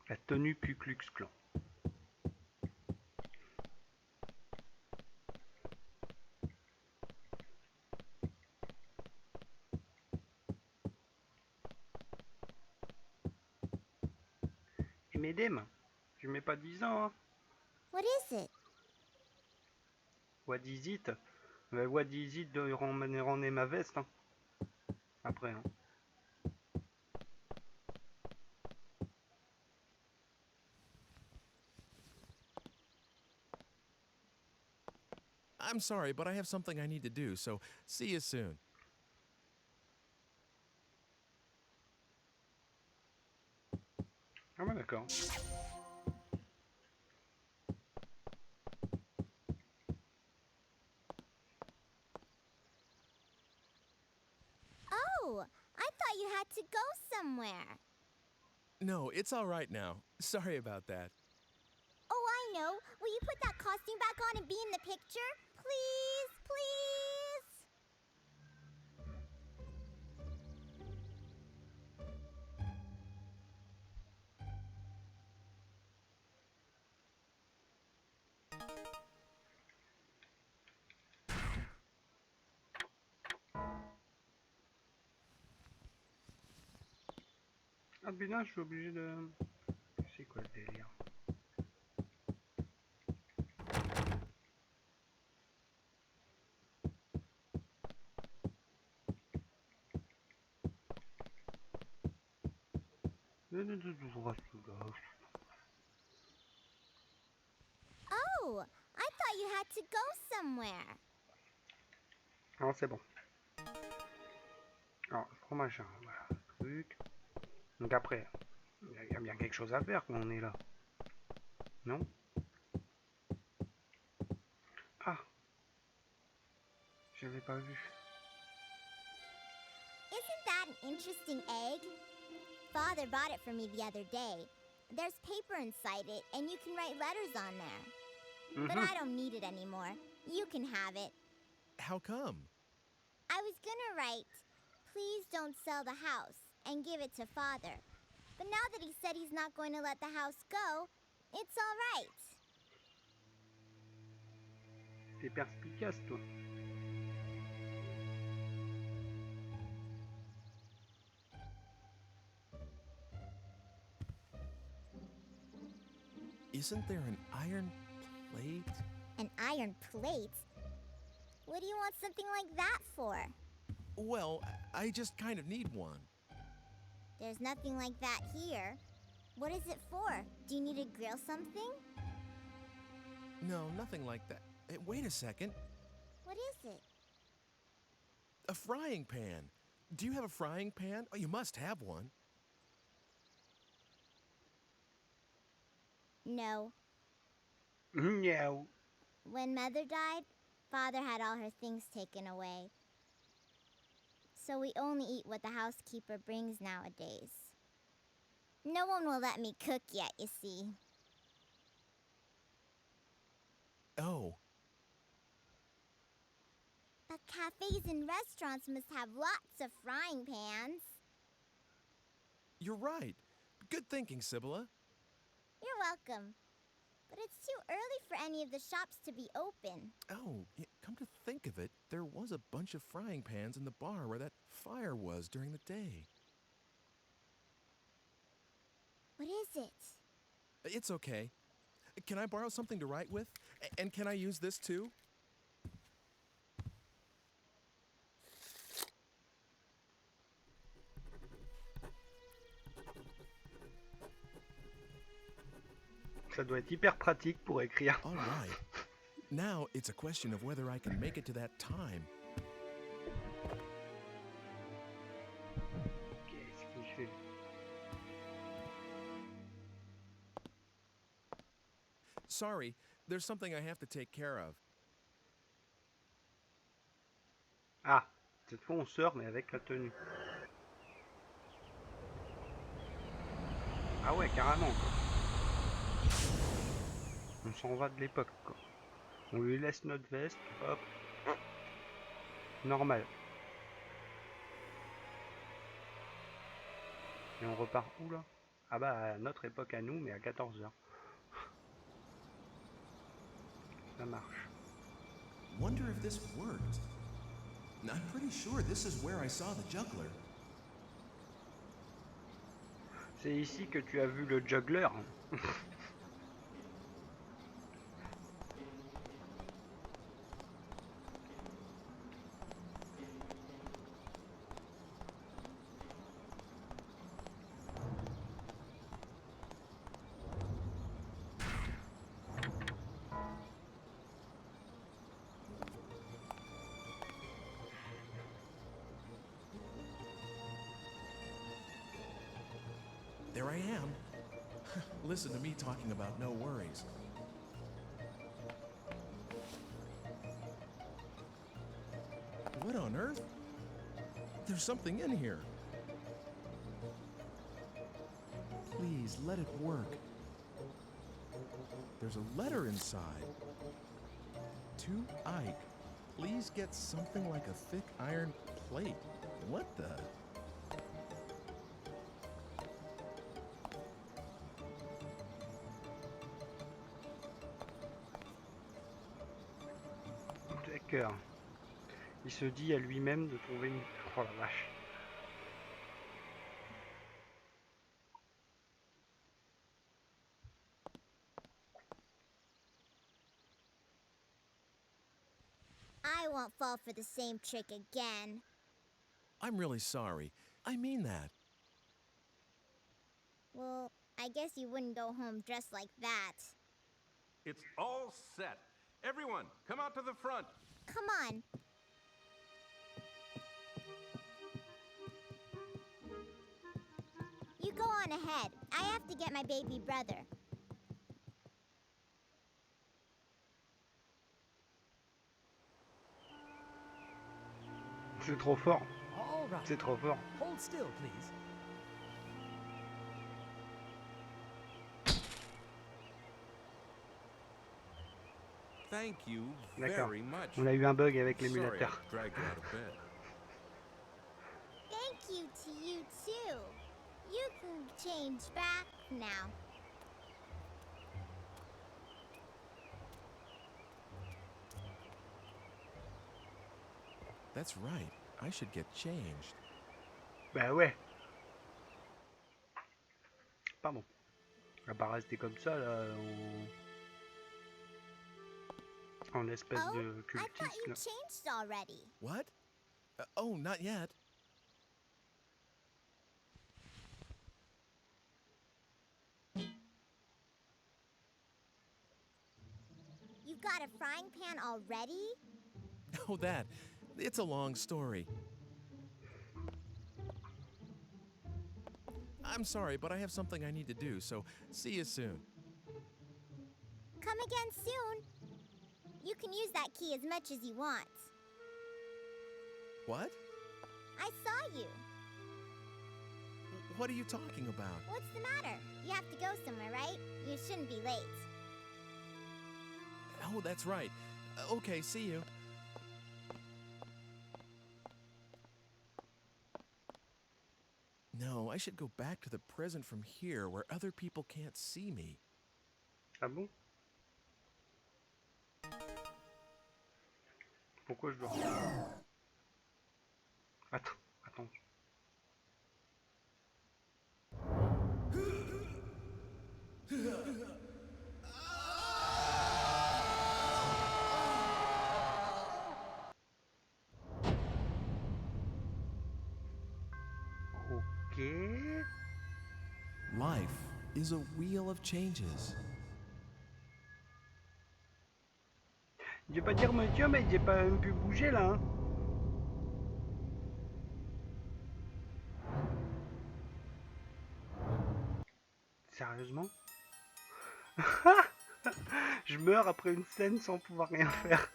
La tenue Ku Klux Klan. Et mesdames, je mets pas 10 ans, hein. What is it? What is it? What is it de ramener ma veste, hein. Après, hein. I'm sorry, but I have something I need to do, so see you soon. Ah ouais, d'accord. Oh, I thought you had to go somewhere. No, it's all right now. Sorry about that. Oh, I know. Will you put that costume back on and be in the picture? Please, please. Ah putain, je suis obligé de... C'est quoi le délire? Oh, I thought you had to go somewhere. Non, c'est bon. Alors, je prends machin, voilà, truc. Donc après, il y a bien quelque chose à faire quand on est là. Non? Ah! J'avais pas vu. Isn't that an interesting egg? Father bought it for me the other day. There's paper inside it, and you can write letters on there. But I don't need it anymore. You can have it. How come? I was gonna write, please don't sell the house, and give it to Father. But now that he said he's not going to let the house go, it's all right. T'es perspicace, toi. Isn't there an iron plate? An iron plate? What do you want something like that for? Well, I just kind of need one. There's nothing like that here. What is it for? Do you need to grill something? No, nothing like that. Hey, wait a second. What is it? A frying pan. Do you have a frying pan? Oh, you must have one. No. No. When Mother died, Father had all her things taken away. So we only eat what the housekeeper brings nowadays. No one will let me cook yet, you see. Oh. But cafes and restaurants must have lots of frying pans. You're right. Good thinking, Sibylla. You're welcome. But it's too early for any of the shops to be open. Oh, come to think of it, there was a bunch of frying pans in the bar where that fire was during the day. What is it? It's okay. Can I borrow something to write with? And can I use this too? Ça doit être hyper pratique pour écrire. All right. Now it's a question of whether I can make it to that time. Qu'est-ce qu'il fait? Sorry, there's something I have to take care of. Ah, cette fois on sort mais avec la tenue. Ah ouais, carrément quoi. On s'en va de l'époque quoi. On lui laisse notre veste, hop. Normal. Et on repart où là? Ah bah à notre époque à nous, mais à 14h. Ça marche. Wonder if this worked. I'm pretty sure this is where I saw the juggler. C'est ici que tu as vu le juggler. There I am. Listen to me talking about no worries. What on earth? There's something in here. Please, let it work. There's a letter inside. To Ike, please get something like a thick iron plate. What the? D'accord. Il se dit à lui-même de trouver une... Oh la vache. I won't fall for the same trick again. I'm really sorry. I mean that. Well, I guess you wouldn't go home dressed like that. It's all set. Everyone, come out to the front. Come on. You go on ahead. I have to get my baby brother. C'est trop fort. All right. C'est trop fort. Hold still, please. Thank you D'accord. very much. On a eu un bug avec Sorry, l'émulateur. I dragged you out of bed. Thank you to you, too. You can change back now. That's right. I should get changed. Bah ouais. Pardon. On va pas rester comme ça là, en espèce Oh, de I thought cultiste you là. changed already. What? Oh, not yet. You've got a frying pan already? Oh, that. It's a long story. I'm sorry, but I have something I need to do, so see you soon. Come again soon. You can use that key as much as you want. What? I saw you. What are you talking about? What's the matter? You have to go somewhere, right? You shouldn't be late. Oh, that's right. Okay, see you. No, I should go back to the present from here where other people can't see me. Ah bon? Pourquoi je dois... Attends. Ok. Life is a wheel of changes. Je vais pas dire monsieur, mais j'ai pas même pu bouger là. Hein. Sérieusement? Je meurs après une scène sans pouvoir rien faire.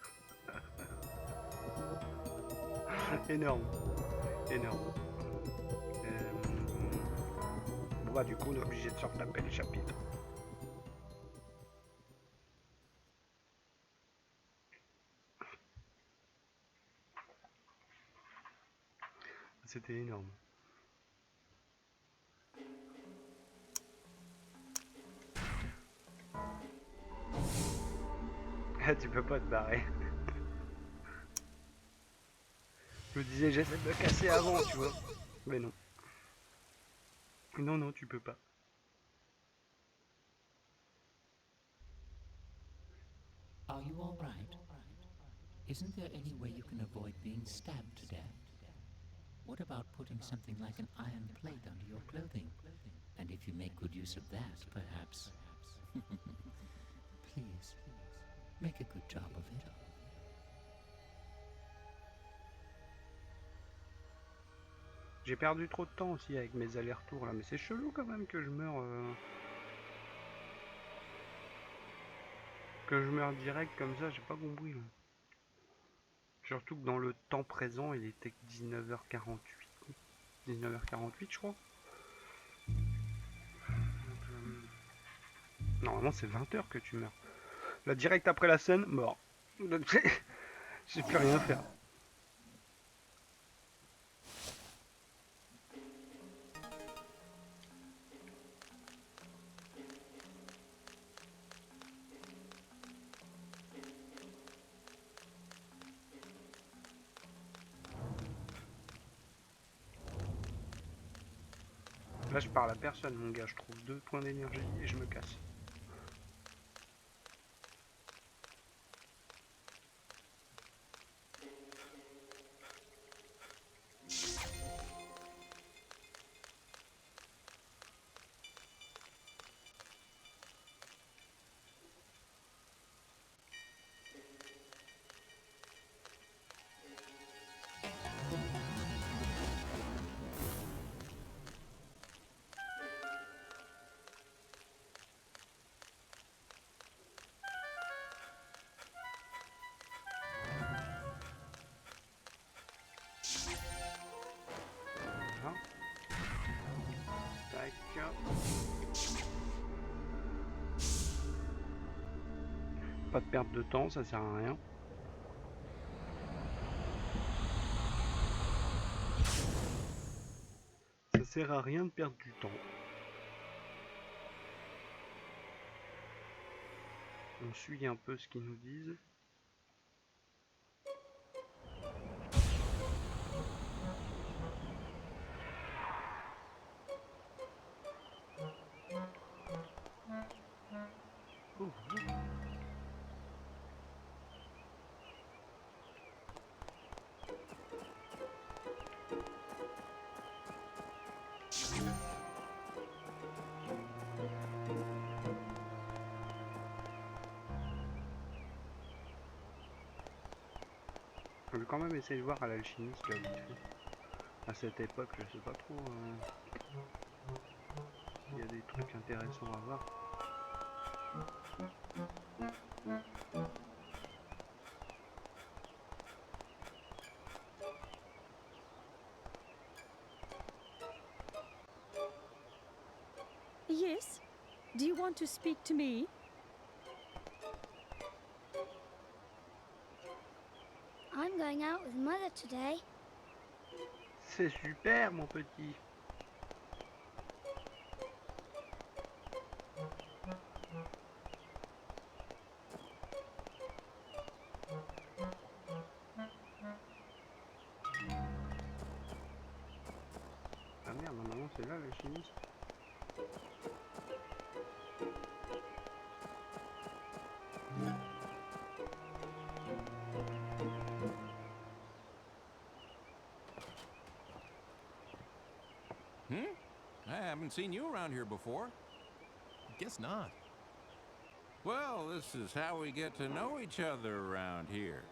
Énorme. Énorme. Bon bah du coup on est obligé de se retaper les chapitres. C'était énorme. Ah, tu peux pas te barrer. Je me disais j'essaie de me casser avant, tu vois. Mais non. Non, non, tu peux pas. Are you all right? Isn't there any way you can avoid being stabbed to death? What about putting something like an iron plate under your clothing? And if you make good use of that, perhaps... Please, make a good job of it. J'ai perdu trop de temps aussi avec mes allers-retours là, mais c'est chelou quand même que je meure... Que je meurs direct comme ça, j'ai pas compris. Là. Surtout que dans le temps présent, il était 19h48. 19h48 je crois. Normalement c'est 20h que tu meurs. Là direct après la scène, mort. J'ai plus rien faire. Là je parle à personne mon gars, je trouve 2 points d'énergie et je me casse. Voilà. Tac. Pas de perte de temps, ça sert à rien. Ça sert à rien de perdre du temps. On suit un peu ce qu'ils nous disent. Oh. Je vais quand même essayer de voir à l'alchimiste là vite fait. À cette époque, je sais pas trop s'il y a des trucs intéressants à voir. Yes? Do you want to speak to me? I'm going out with Mother today. C'est super mon petit. Ah merde, normalement c'est là l'alchimiste. I haven't seen you around here before. Guess not. Well, this is how we get to know each other around here.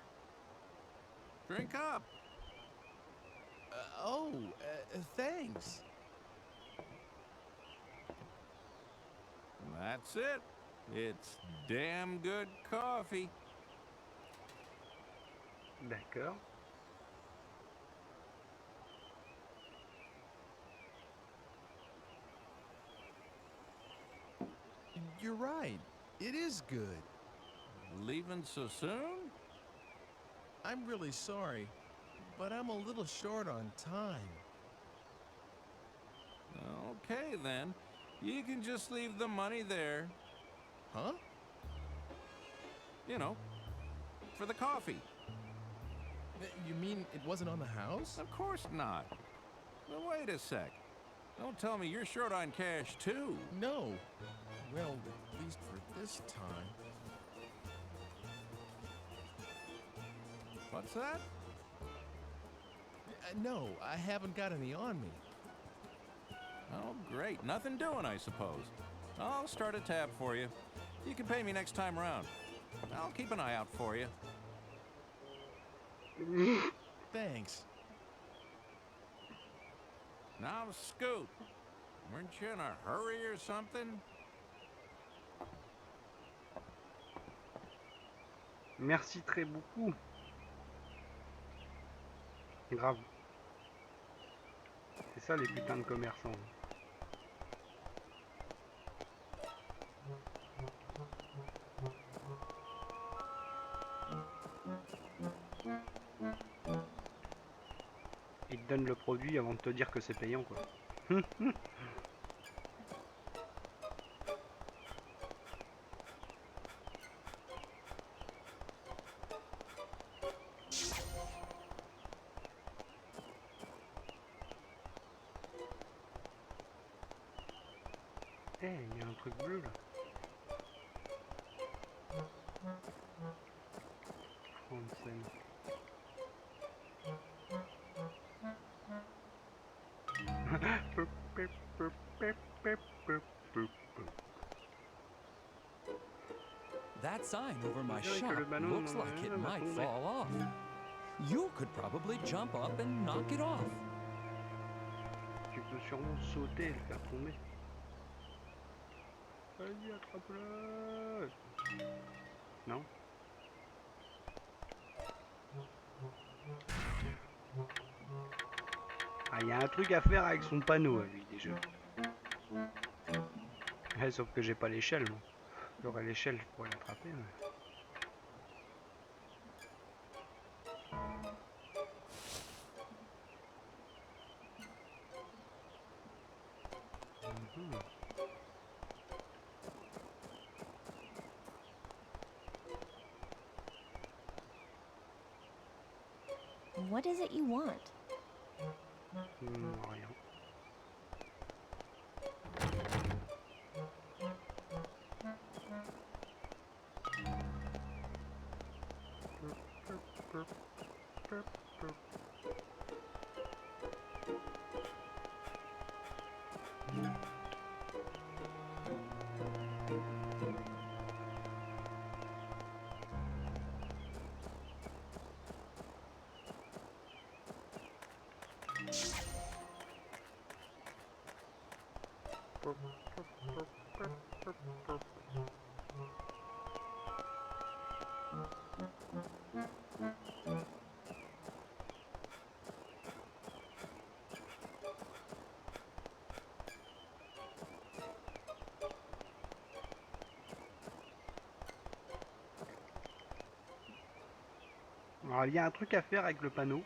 Drink up. Thanks. That's it. It's damn good coffee. D'accord. You're right. It is good. Leaving so soon? I'm really sorry, but I'm a little short on time. Okay, then. You can just leave the money there. Huh? You know, for the coffee. You mean it wasn't on the house? Of course not. But wait a sec. Don't tell me you're short on cash, too. No. Well, at least for this time. What's that? No, I haven't got any on me. Oh, great. Nothing doing, I suppose. I'll start a tab for you. You can pay me next time around. I'll keep an eye out for you. Thanks. Now, Scoot, weren't you in a hurry or something? Merci très beaucoup. Grave. C'est ça les putains de commerçants. Ils te donnent le produit avant de te dire que c'est payant, quoi. Eh, il y a un truc bleu là. Franzen. That sign over my dirait que shop le ballon looks like it va might tomber. fall off. You could probably jump up and knock it off. Tu peux sûrement sauter et le faire tomber. Vas-y, attrape-le. Non. Ah, il y a un truc à faire avec son panneau à lui déjà. Ouais, sauf que j'ai pas l'échelle, moi. J'aurais l'échelle, je pourrais l'attraper. Mais... What is it you want? Rien. Alors, il y a un truc à faire avec le panneau.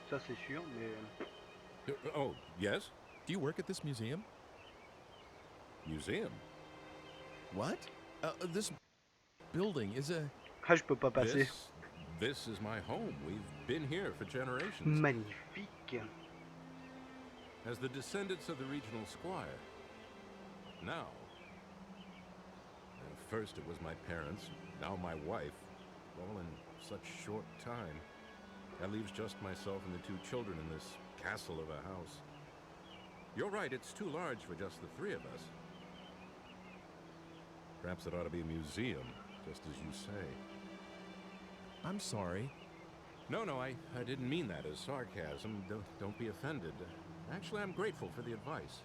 Ça, c'est sûr, mais... Oh, yes? Do you work at this museum? Museum? What? This building is a... Ah, je peux pas passer. This is my home. We've been here for generations. Magnifique. As the descendants of the regional squire. Now. First it was my parents, now my wife. All in such short time. That leaves just myself and the two children in this castle of a house. You're right, it's too large for just the three of us. Perhaps it ought to be a museum, just as you say. I'm sorry. No, I didn't mean that as sarcasm. Don't be offended. Actually, I'm grateful for the advice.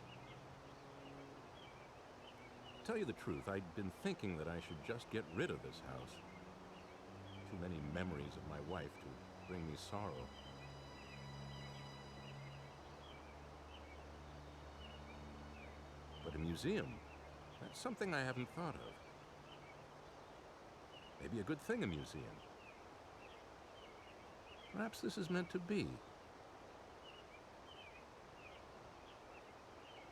tell you the truth, I'd been thinking that I should just get rid of this house. Too many memories of my wife to bring me sorrow. But a museum, that's something I haven't thought of. Maybe a good thing, a museum. Perhaps this is meant to be.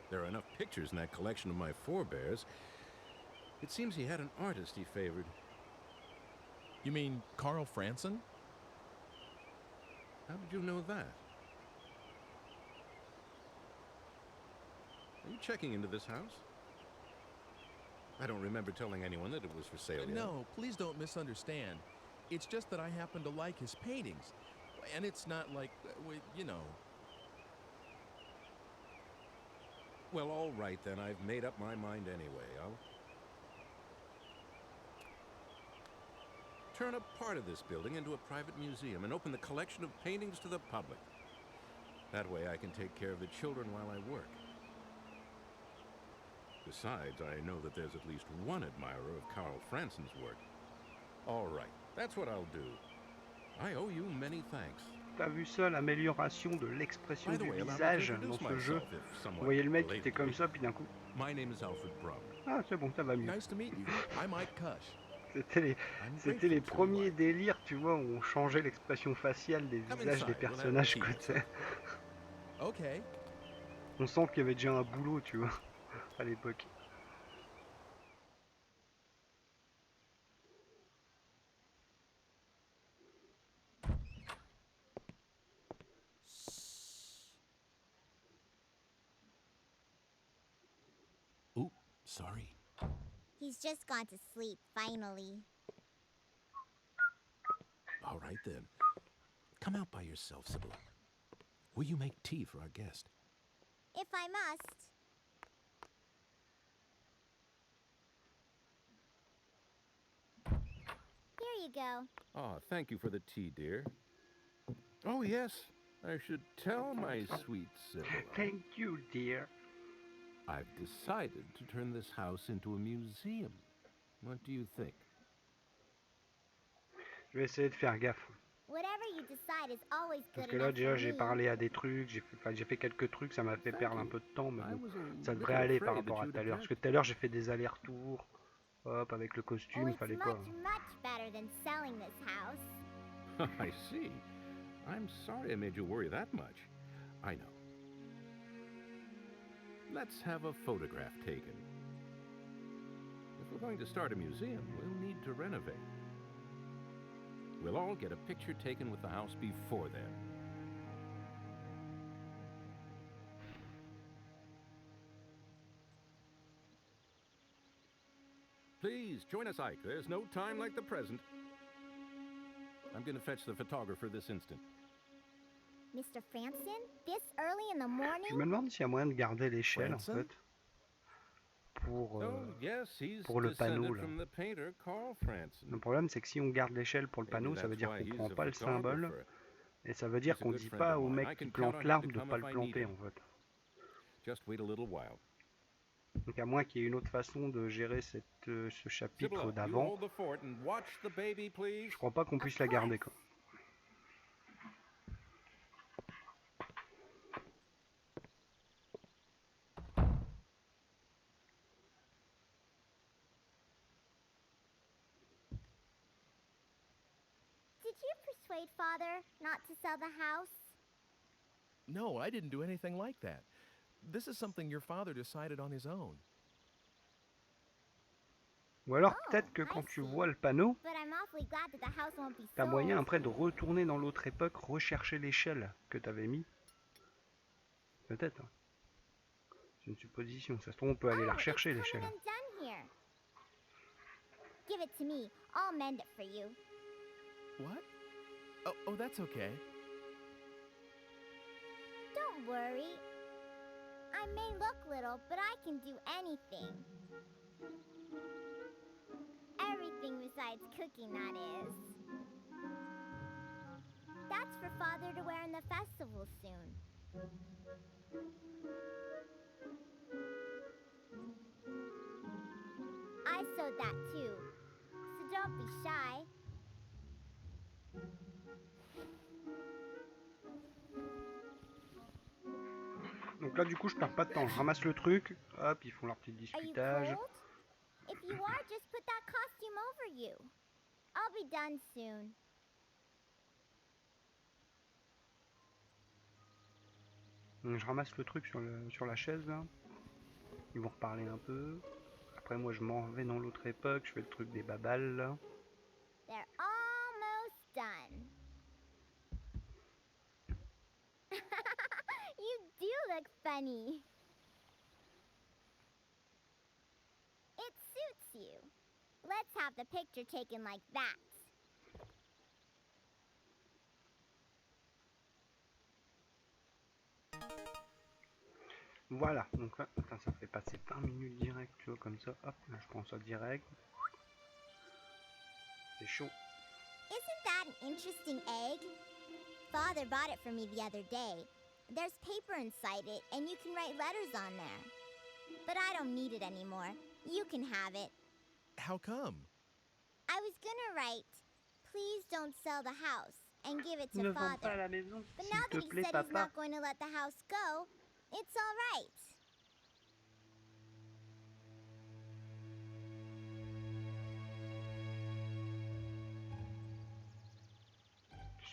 There are enough pictures in that collection of my forebears. It seems he had an artist he favored. You mean Carl Franson? How did you know that? Are you checking into this house? I don't remember telling anyone that it was for sale yet. No, please don't misunderstand. It's just that I happen to like his paintings. And it's not like, you know. Well, all right then. I've made up my mind anyway. I'll turn a part of this building into a private museum and open the collection of paintings to the public. That way I can take care of the children while I work. Besides, I know that there's at least one admirer of Carl Franson's work. All right, that's what I'll do. I owe you many thanks. T'as vu ça, l'amélioration de l'expression du visage dans ce jeu? Vous voyez le mec qui était comme ça, puis d'un coup... My name is Alfred Brum. Ah, c'est bon, ça va mieux. Nice to meet you. I'm Mike Kush. C'était les premiers délires, tu vois, où on changeait l'expression faciale des visages des personnages, quoi, tu sais. Ok. On sent qu'il y avait déjà un boulot, tu vois, à l'époque. Ooh, sorry. He's just gone to sleep, finally. All right, then. Come out by yourself, Sibylla. Will you make tea for our guest? If I must. Here you go. Ah, thank you for the tea, dear. Oh, yes. I should tell my sweet Sibylla. Thank you, dear. I've decided to turn this house into a museum. What do you think? Je vais essayer de faire gaffe. Whatever you decide is always good Parce que là, enough déjà, for j'ai me. parlé à des trucs, j'ai fait quelques trucs, ça m'a fait perdre un peu de temps, mais bon, ça devrait aller par rapport à tout à l'heure. Parce que tout à l'heure, j'ai fait des allers-retours, hop, avec le costume, It's fallait much, pas. much better than selling this house. I see. I'm sorry I made you worry that much. I know. Let's have a photograph taken. If we're going to start a museum, we'll need to renovate. We'll all get a picture taken with the house before then. Please, join us, Ike. There's no time like the present. I'm going to fetch the photographer this instant. Mr. Franson? This early in the morning? Je me demande s'il y a moyen de garder l'échelle, en Franson? fait. Pour Yes, he's le panneau, descended là. from the painter Carl Franson. Le problème, c'est que si on garde l'échelle pour le panneau, ça veut dire qu'on prend pas le symbole. Et ça veut dire qu'on dit pas au mec qui plante l'arbre de pas le planter, en fait. Just wait a little while. Donc à moins qu'il y ait une autre façon de gérer ce chapitre Sibylla, you d'avant, hold the fort and watch the baby, please. je crois pas qu'on puisse la garder, quoi. Did you persuade Father not to sell the house? No, I didn't do anything like that. This is something your father decided on his own. Ou alors peut-être que quand tu vois le panneau, But I'm awfully glad that the house won't be t'as moyen sold. après de retourner dans l'autre époque, rechercher l'échelle que t'avais mis. Peut-être. Hein. C'est une supposition. Ça se trouve, on peut aller la rechercher, It's l'échelle. coming undone here. Give it to me. I'll mend it for you. What? Oh, that's okay. Don't worry. I may look little, but I can do anything. Everything besides cooking, that is. That's for Father to wear in the festival soon. sewed that too. So don't be shy. Donc là, du coup, je perds pas de temps. Je ramasse le truc. Hop, ils font leur petit Are you discutage. cold? If you are, just put that costume over you. I'll be done soon. Donc, je ramasse le truc sur la chaise là. Ils vont reparler un peu. Après, moi, je m'en vais dans l'autre époque. Je fais le truc des babales là. They're almost done. You do look funny. It suits you. Let's have the picture taken like that. Voilà. Donc là, attends, ça fait passer 20 minutes direct, tu vois, comme ça. Hop, là, je prends ça direct. C'est chaud. Isn't that an interesting egg? Father bought it for me the other day. There's paper inside it, and you can write letters on there. But I don't need it anymore. You can have it. How come? I was gonna write, please don't sell the house, and give it to Ne vends pas Father. la maison, But s'il now te that he plaît, said he's papa. not going to let the house go, it's all right.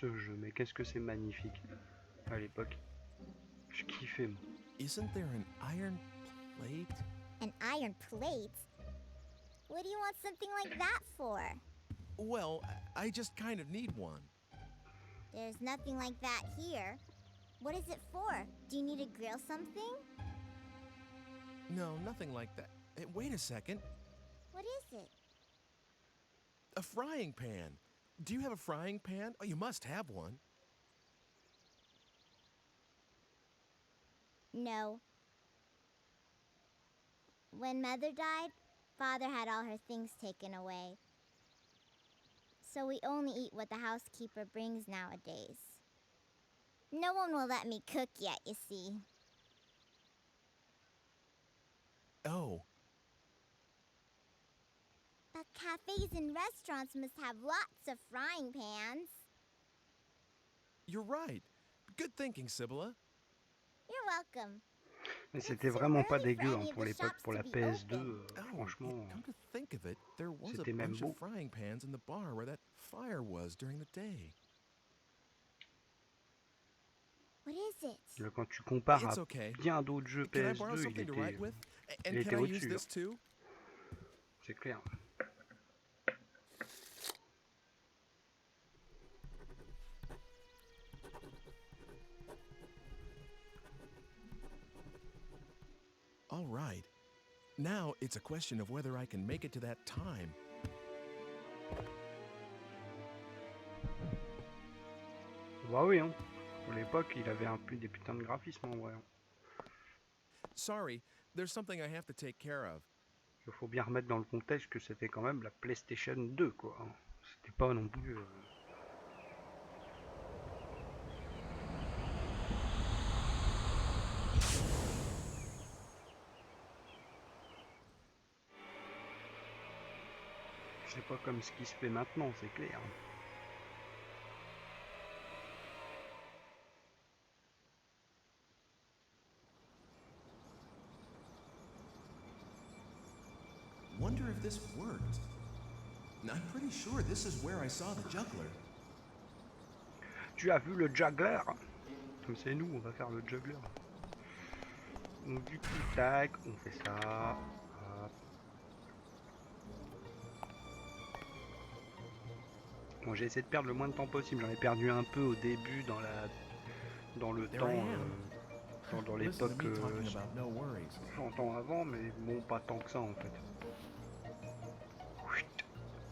Ce jeu, mais qu'est-ce que c'est magnifique. À l'époque, je kiffais moi. Isn't there an iron plate? An iron plate? What do you want something like that for? Well, I just kind of need one. There's nothing like that here. What is it for? Do you need to grill something? No, nothing like that. Hey, wait a second. What is it? A frying pan. Do you have a frying pan? Oh, you must have one. No. When Mother died, Father had all her things taken away. So we only eat what the housekeeper brings nowadays. No one will let me cook yet, you see. Oh. But cafes and restaurants must have lots of frying pans. You're right. Good thinking, Sibylla. You're welcome. Mais c'était vraiment pas dégueu hein, pour l'époque, pour la PS2. Oh, Franchement, come to think of it, there was a c'était même bunch beau. of frying pans in the bar where that fire was during the day. What is it? Quand tu compares It's à okay. bien d'autres jeux Can I borrow PS2, something to write with? And il can était I use au-dessus. this too? C'est clair. All right. Now it's a question of whether I can make it to that time. Bah oui, hein. Pour l'époque, il avait un peu des putains de graphismes en vrai. Sorry, there's something I have to take care of. Il faut bien remettre dans le contexte que c'était quand même la PlayStation 2, quoi. C'était pas non plus... C'est pas comme ce qui se fait maintenant, c'est clair. Wonder if this worked. I'm pretty sure this is where I saw the juggler. Tu as vu le juggler? Comme c'est nous, on va faire le juggler. Donc du coup, tac, on fait ça. Hop. Bon, j'ai essayé de perdre le moins de temps possible. J'en ai perdu un peu au début dans le temps, dans l'époque 100 ans avant, mais bon, pas tant que ça en fait.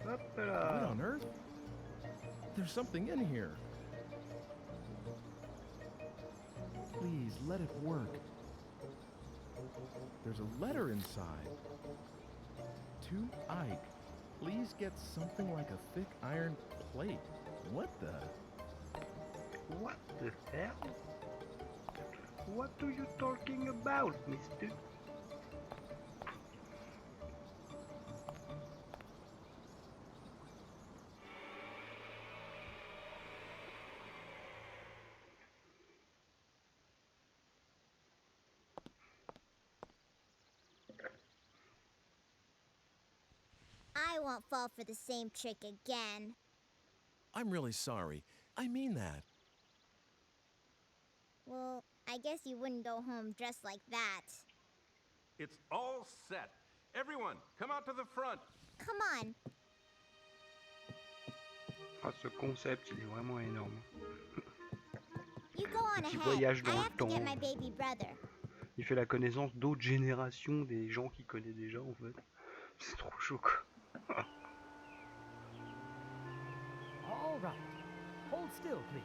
Hop là. What on earth? There's something in here. Please let it work. There's a letter inside. To Ike. Please get something like a thick iron plate. What the? What the hell? What are you talking about, mister? won't fall for the same trick again. I'm really sorry. I mean that. Well, I guess you wouldn't go home dressed like that. It's all set. Everyone, come out to the front. Come on. Ah, ce concept, il est vraiment énorme. You go on Petit ahead. voyage dans I le have to get temps. my baby brother. Il fait la connaissance d'autres générations, des gens qu'il connaît déjà en fait. C'est trop chaud quoi. All right. Hold still, please.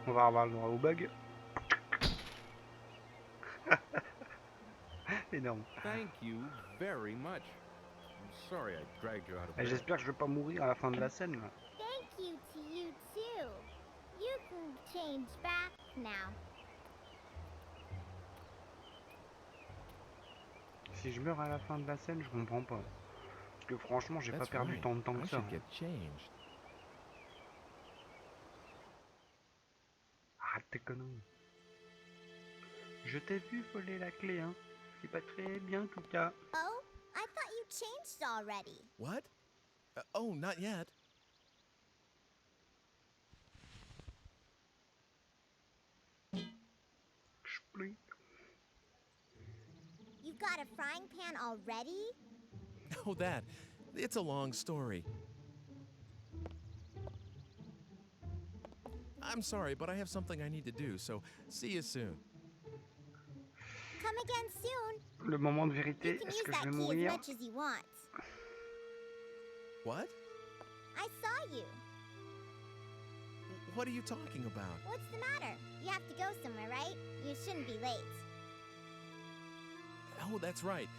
On va avoir le droit au bug. Énorme. Thank you very much. I'm sorry I dragged you out of Et bed. j'espère que je vais pas mourir à la fin de la scène là. Thank you to you too. You can change back now. Si je meurs à la fin de la scène, je comprends pas. Parce que franchement, j'ai pas That's perdu right. tant de temps que I ça. should get changed. Arrête tes conneries. Je t'ai vu voler la clé, hein. C'est pas très bien tout cas. Oh, I thought you changed already. What? Oh, not yet. You've got a frying pan already? Oh, that. It's a long story. I'm sorry, but I have something I need to do, so see you soon. Come again soon. Le moment de You vérité, can est-ce use que je that vais key as mourir? much as you want. What? I saw you. What are you talking about? What's the matter? You have to go somewhere, right? You shouldn't be late. Oh, that's right.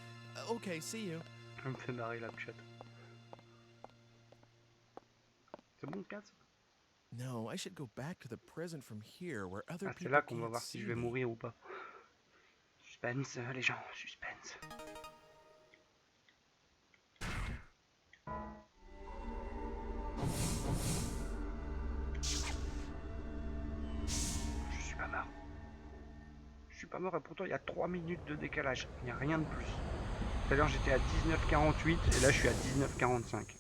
Okay, see you. Ça me fait marrer la chatte. C'est bon, casse? No, I should go back to the present from here where other Ah, c'est people là qu'on va can't voir si see je vais me. mourir ou pas. Suspense, les gens, suspense. Je suis pas mort. Je suis pas mort et pourtant il y a 3 minutes de décalage. Il n'y a rien de plus. Tout à l'heure j'étais à 19h48 et là je suis à 19h45.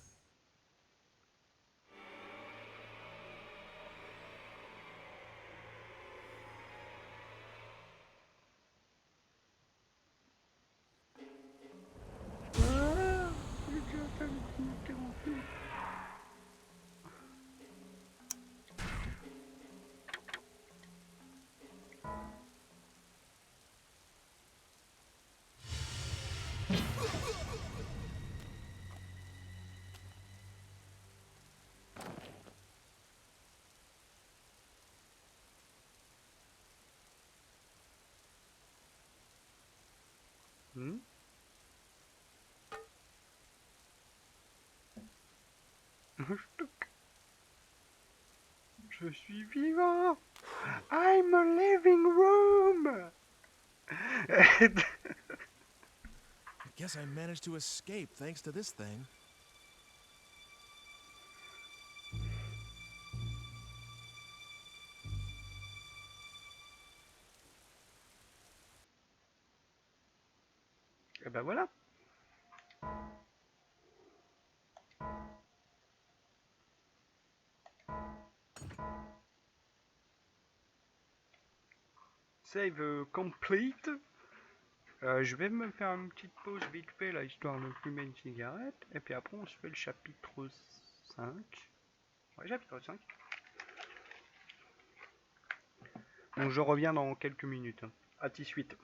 Je suis vivant. I'm a living room. I guess I managed to escape thanks to this thing. Et ben voilà. Save complete. Je vais me faire une petite pause vite fait là, histoire de fumer une cigarette. Et puis après on se fait le chapitre 5. Ouais, chapitre 5. Donc je reviens dans quelques minutes. À tout de suite.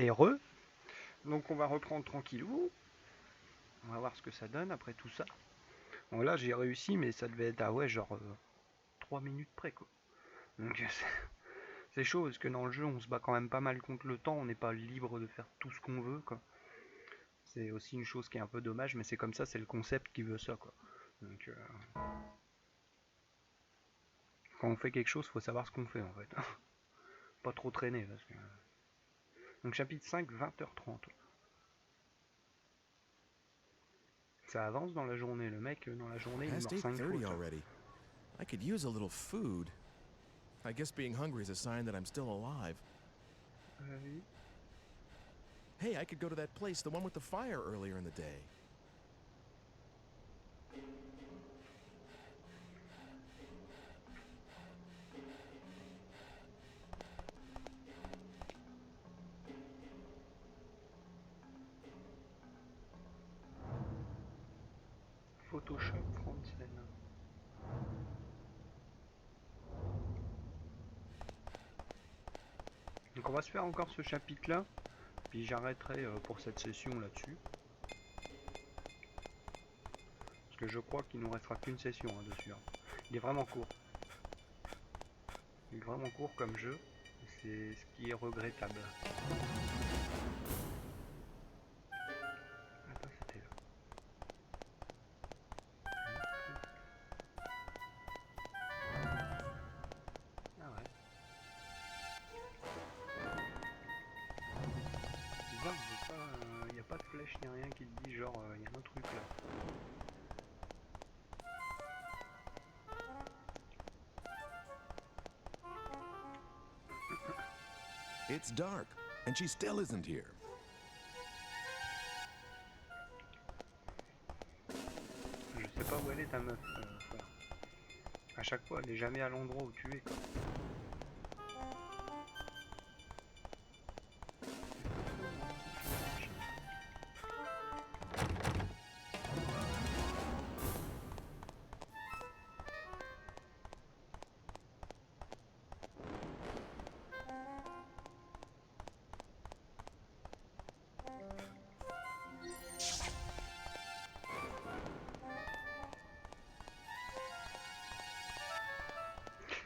Et re. Donc on va reprendre tranquillou. On va voir ce que ça donne après tout ça. Bon là j'ai réussi mais ça devait être genre 3 minutes près quoi. Donc c'est chaud parce que dans le jeu on se bat quand même pas mal contre le temps, on n'est pas libre de faire tout ce qu'on veut quoi. C'est aussi une chose qui est un peu dommage mais c'est comme ça, c'est le concept qui veut ça quoi. Donc quand on fait quelque chose faut savoir ce qu'on fait en fait. Pas trop traîner parce que... Donc chapitre 5, 20h30. Ça avance dans la journée, le mec dans la journée il Past meurt 5 fois. 8:30 already. I could use a little food. I guess being hungry is a sign that I'm still alive. Oui. Hey, I could go to that place, the one with the fire earlier in the day. Photoshop front-scène. Donc on va se faire encore ce chapitre là, puis j'arrêterai pour cette session là-dessus. Parce que je crois qu'il nous restera qu'une session dessus. Il est vraiment court. Il est vraiment court comme jeu, c'est ce qui est regrettable. Attends, c'était là. Ah ouais. Bizarre, il n'y a pas de flèche ni rien qui te dit genre il y a un truc là. It's dark, and she still isn't here. Je sais pas où elle est ta meuf. Voilà. À chaque fois, elle est jamais à l'endroit où tu es quoi.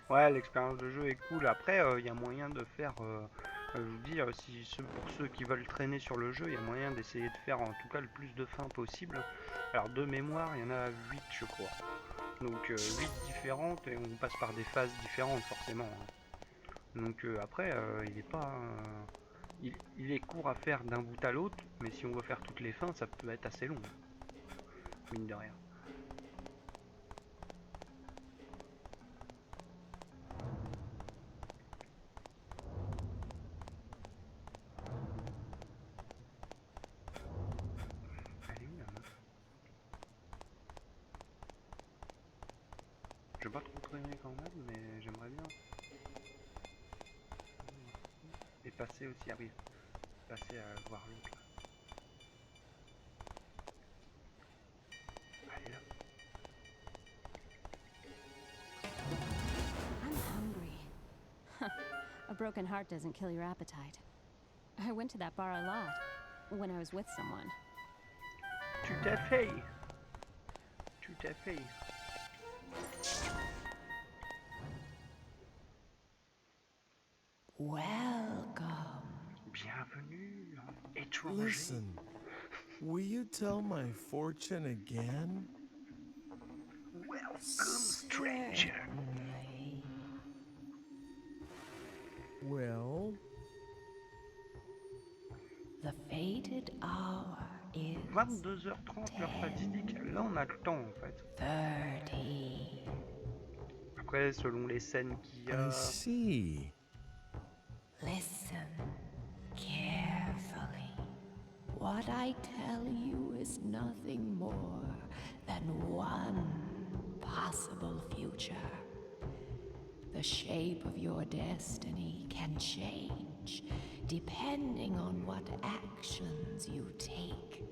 Ouais, l'expérience de jeu est cool. Après, il y a moyen de faire, je vous dis, pour ceux qui veulent traîner sur le jeu, il y a moyen d'essayer de faire en tout cas le plus de fins possible. Alors de mémoire, il y en a 8 je crois. Donc 8 différentes et on passe par des phases différentes forcément. Donc après, il est pas... il est court à faire d'un bout à l'autre, mais si on veut faire toutes les fins, ça peut être assez long. Mine de rien. Je vais pas trop traîner quand même, mais j'aimerais bien. Et passer aussi, ah oui, passer à voir l'autre. Allez là. I'm hungry. A broken heart doesn't kill your appetite. I went to that bar a lot when I was with someone. Tout à fait. Tout à fait. Welcome. Bienvenue, étranger. Listen, will you tell my fortune again? Welcome, stranger. Well? The fated hour is 22h30, l'heure fatidique. Là, on a le temps en fait. 30. Après, selon les scènes qu'il y a. I see. Listen carefully. What I tell you is nothing more than one possible future. The shape of your destiny can change depending on what actions you take.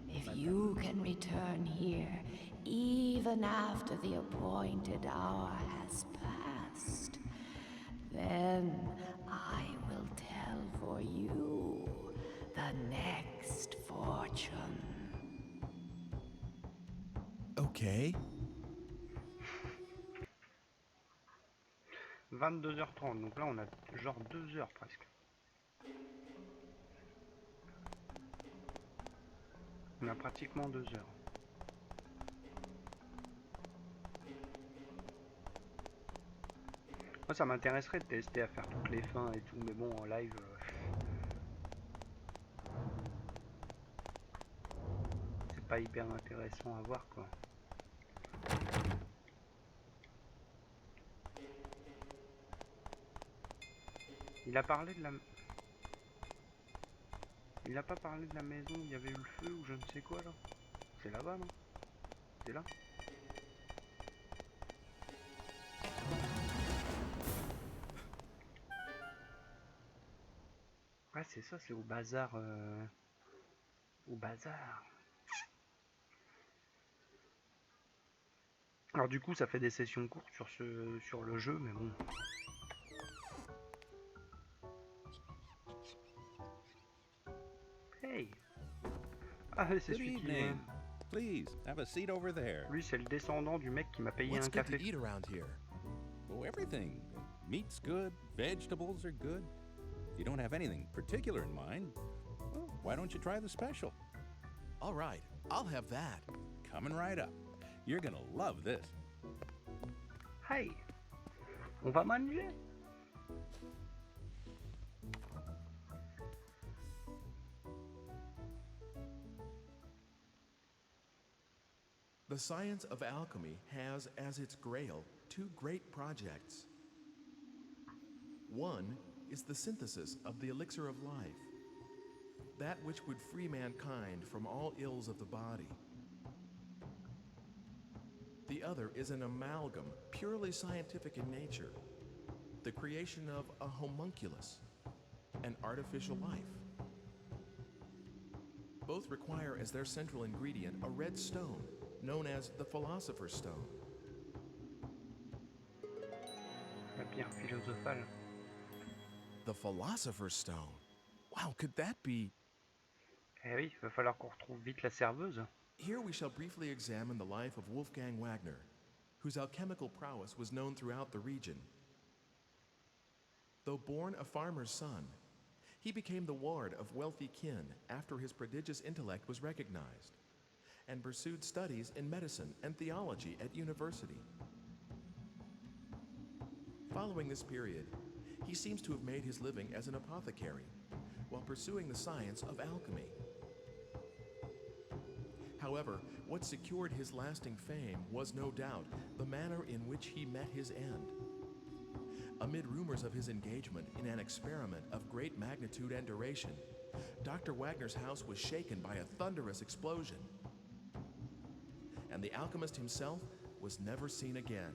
If you can return here even after the appointed hour has passed, then I will tell for you the next fortune. Okay. 22h30, donc là on a genre 2 heures presque. On a pratiquement 2 heures. Moi ça m'intéresserait de tester à faire toutes les fins et tout, mais bon en live... c'est pas hyper intéressant à voir quoi. Il a parlé de la... Il n'a pas parlé de la maison où il y avait eu le feu ou je ne sais quoi là. C'est là-bas non? C'est là? Ouais c'est ça, c'est au bazar. Au bazar. Alors du coup ça fait des sessions courtes sur le jeu, mais bon. Hey. Ah c'est Good celui qui... evening. Please, have a seat over there. Lui c'est le descendant du mec qui m'a payé What's un good café. to eat around here? Oh, everything. Meat's good, vegetables are good. If you don't have anything particular in mind, well, why don't you try the special? All right, I'll have that. Coming right up. You're gonna love this. Hey. On va manger. The science of alchemy has as its grail two great projects. One is the synthesis of the elixir of life, that which would free mankind from all ills of the body. The other is an amalgam, purely scientific in nature, the creation of a homunculus, an artificial life. Both require as their central ingredient a red stone, known as the Philosopher's Stone. La pierre philosophale. The Philosopher's Stone? Wow, could that be... Eh oui, va falloir qu'on retrouve vite la serveuse. Here we shall briefly examine the life of Wolfgang Wagner, whose alchemical prowess was known throughout the region. Though born a farmer's son, he became the ward of wealthy kin after his prodigious intellect was recognized, and pursued studies in medicine and theology at university. Following this period, he seems to have made his living as an apothecary while pursuing the science of alchemy. However, what secured his lasting fame was no doubt the manner in which he met his end. Amid rumors of his engagement in an experiment of great magnitude and duration, Dr. Wagner's house was shaken by a thunderous explosion, and the alchemist himself was never seen again.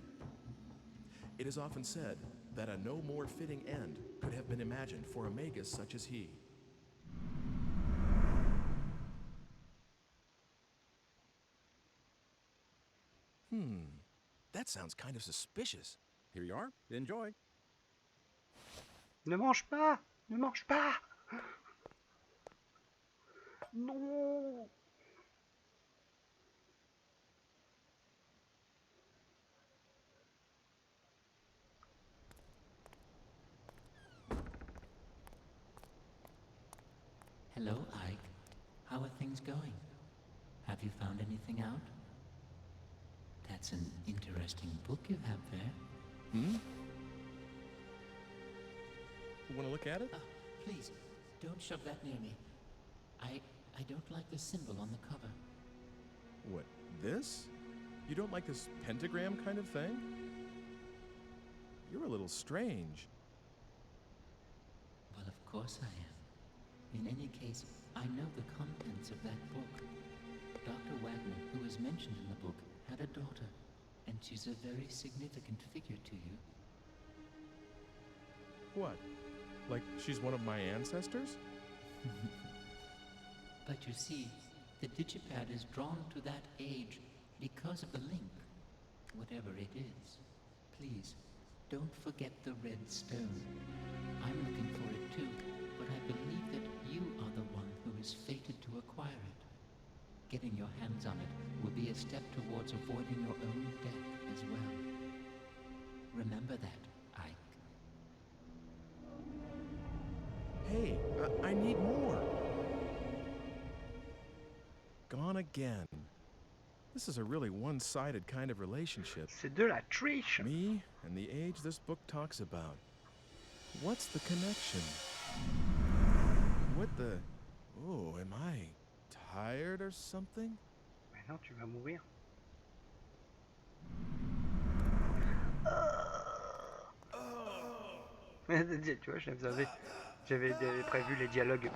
It is often said that a no more fitting end could have been imagined for a magus such as he. That sounds kind of suspicious. Here you are. Enjoy. Ne mange pas! Ne mange pas! Non! Hello, Ike. How are things going? Have you found anything out? That's an interesting book you have there. You want to look at it? Please, don't shove that near me. I don't like the symbol on the cover. What, this? You don't like this pentagram kind of thing? You're a little strange. Well, of course I am. In any case, I know the contents of that book. Dr. Wagner, who is mentioned in the book, had a daughter, and she's a very significant figure to you. What? Like she's one of my ancestors? But you see, the digipad is drawn to that age because of the link. Whatever it is, please, don't forget the red stone. I'm looking for it too, but I is fated to acquire it. Getting your hands on it will be a step towards avoiding your own death as well. Remember that, Ike. Hey, I need more. Gone again. This is a really one-sided kind of relationship. C'est de la triche. Me and the age this book talks about. What's the connection? What the... Oh, am I tired or something? Mais non, tu vas mourir. Tu vois, j'avais prévu les dialogues.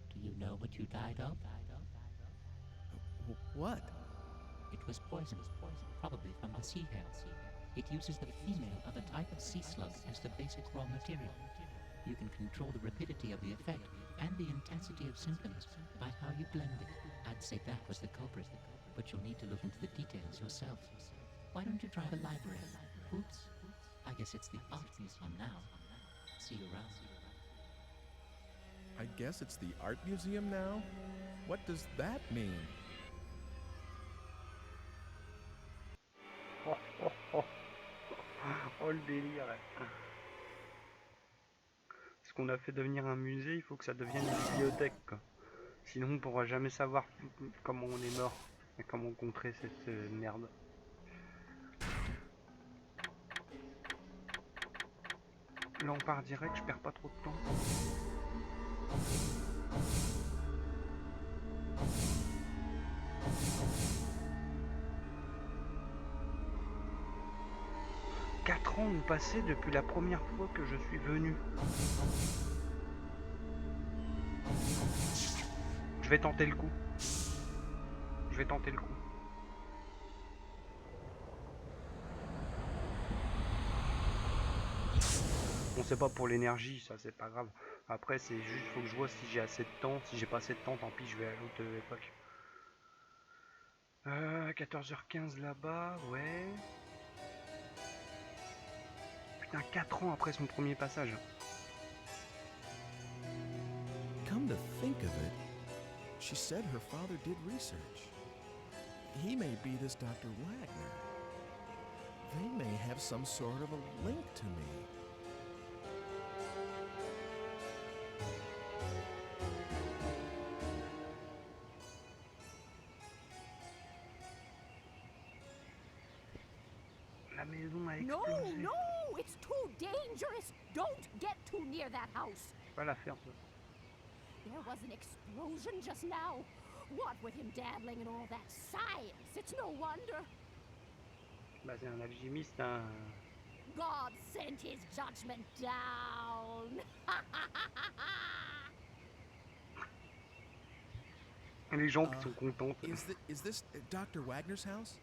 Do you know what you died of? What? It was poison, probably from the sea hare. It uses the female of a type of sea slug as the basic raw material. You can control the rapidity of the effect and the intensity of symptoms by how you blend it. I'd say that was the culprit, but you'll need to look into the details yourself. Why don't you try the library? Oops, I guess it's the art museum now. See you around. I guess it's the art museum now? What does that mean? Oh le délire. Ce qu'on a fait devenir un musée, il faut que ça devienne une bibliothèque, quoi. Sinon on pourra jamais savoir comment on est mort et comment contrer cette merde. Là on part direct, je perds pas trop de temps. Quatre ans ont passé depuis la première fois que je suis venu. Je vais tenter le coup. Je vais tenter le coup. Bon, c'est pas pour l'énergie, ça c'est pas grave. Après c'est juste, faut que je vois si j'ai assez de temps. Si j'ai pas assez de temps, tant pis, je vais à l'autre époque. 14h15 là-bas, ouais. Putain, 4 ans après son premier passage. Come to think of it, she said her father did research. He may be this Dr. Wagner. They may have some sort of a link to me. La maison a No, explosé. no, it's too dangerous. Don't get too near that house. Pas la faire, ça. There was an explosion just now. What with him dabbling in all that science, it's no wonder. Bah c'est un alchimiste, hein. God sent his judgment down. Les gens qui sont contents. Is this Dr. Wagner's house?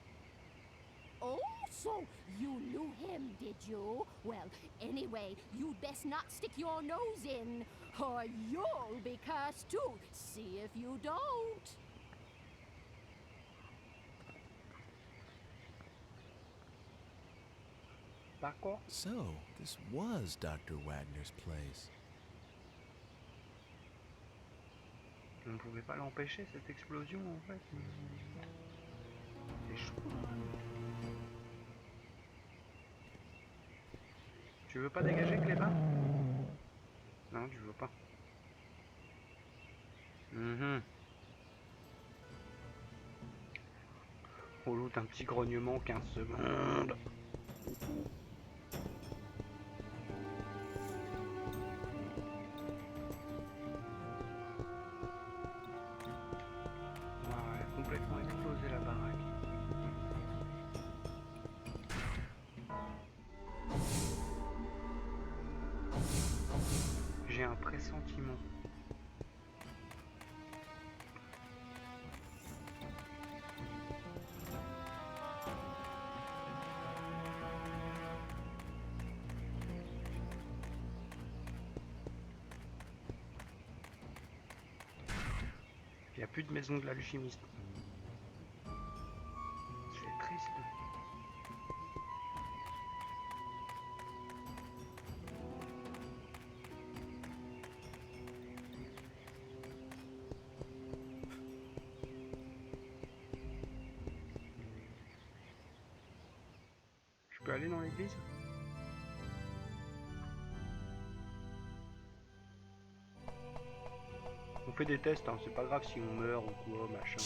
Oh, so you knew him, did you? Well, anyway, you'd best not stick your nose in, or you'll be cursed too. See if you don't. D'accord. So, this was Dr. Wagner's place. On ne pouvait pas l'empêcher, cette explosion, en fait. C'est chaud. Tu veux pas dégager, Cléba? Non, tu veux pas. On loot un petit grognement, 15 secondes. Ouais, complètement explosé la baraque. J'ai un pressentiment. plus de maison de l'alchimiste. C'est triste. Je peux aller dans l'église? On fait des tests, hein, c'est pas grave si on meurt ou quoi, machin.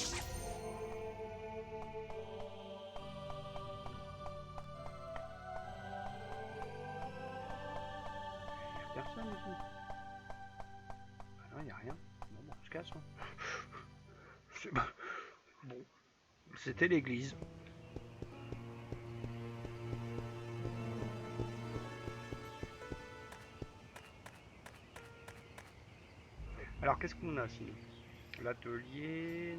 Personne ici. Ah non, y a rien. Bon, on se casse. Hein. Bon, c'était l'église. Alors qu'est-ce qu'on a sinon? L'atelier,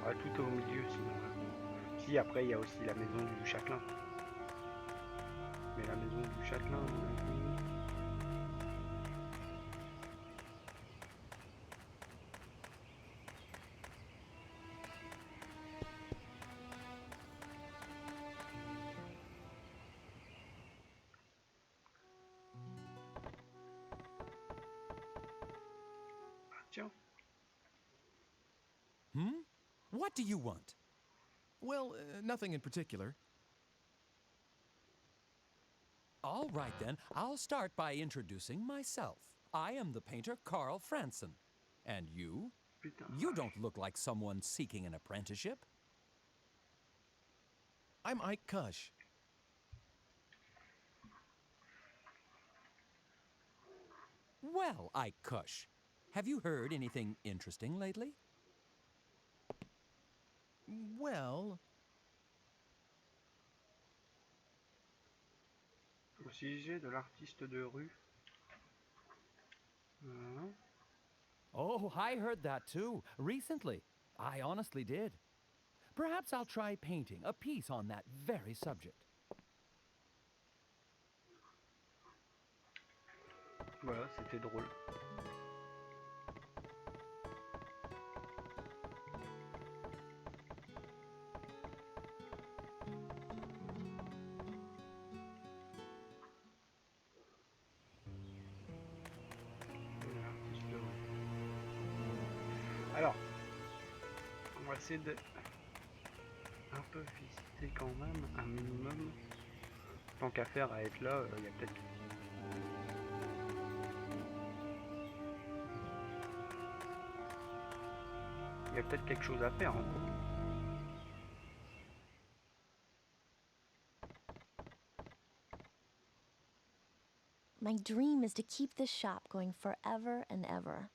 ah, tout est au milieu sinon. Si après il y a aussi la maison du châtelain. Mais la maison du châtelain, à mon avis... Ah, tiens. What do you want? Well, nothing in particular. All right then, I'll start by introducing myself. I am the painter Carl Franson. And you? Putain. You don't look like someone seeking an apprenticeship. I'm Ike Kush. Well, Ike Kush, have you heard anything interesting lately? Well... Au sujet de l'artiste de rue. Oh, I heard that too, recently. I honestly did. Perhaps I'll try painting a piece on that very subject. Voilà, c'était drôle. Alors, on va essayer de un peu visiter quand même un minimum. Tant qu'à faire à être là, il y a peut-être... Il y a peut-être quelque chose à faire encore. My dream is to keep this shop going forever and ever.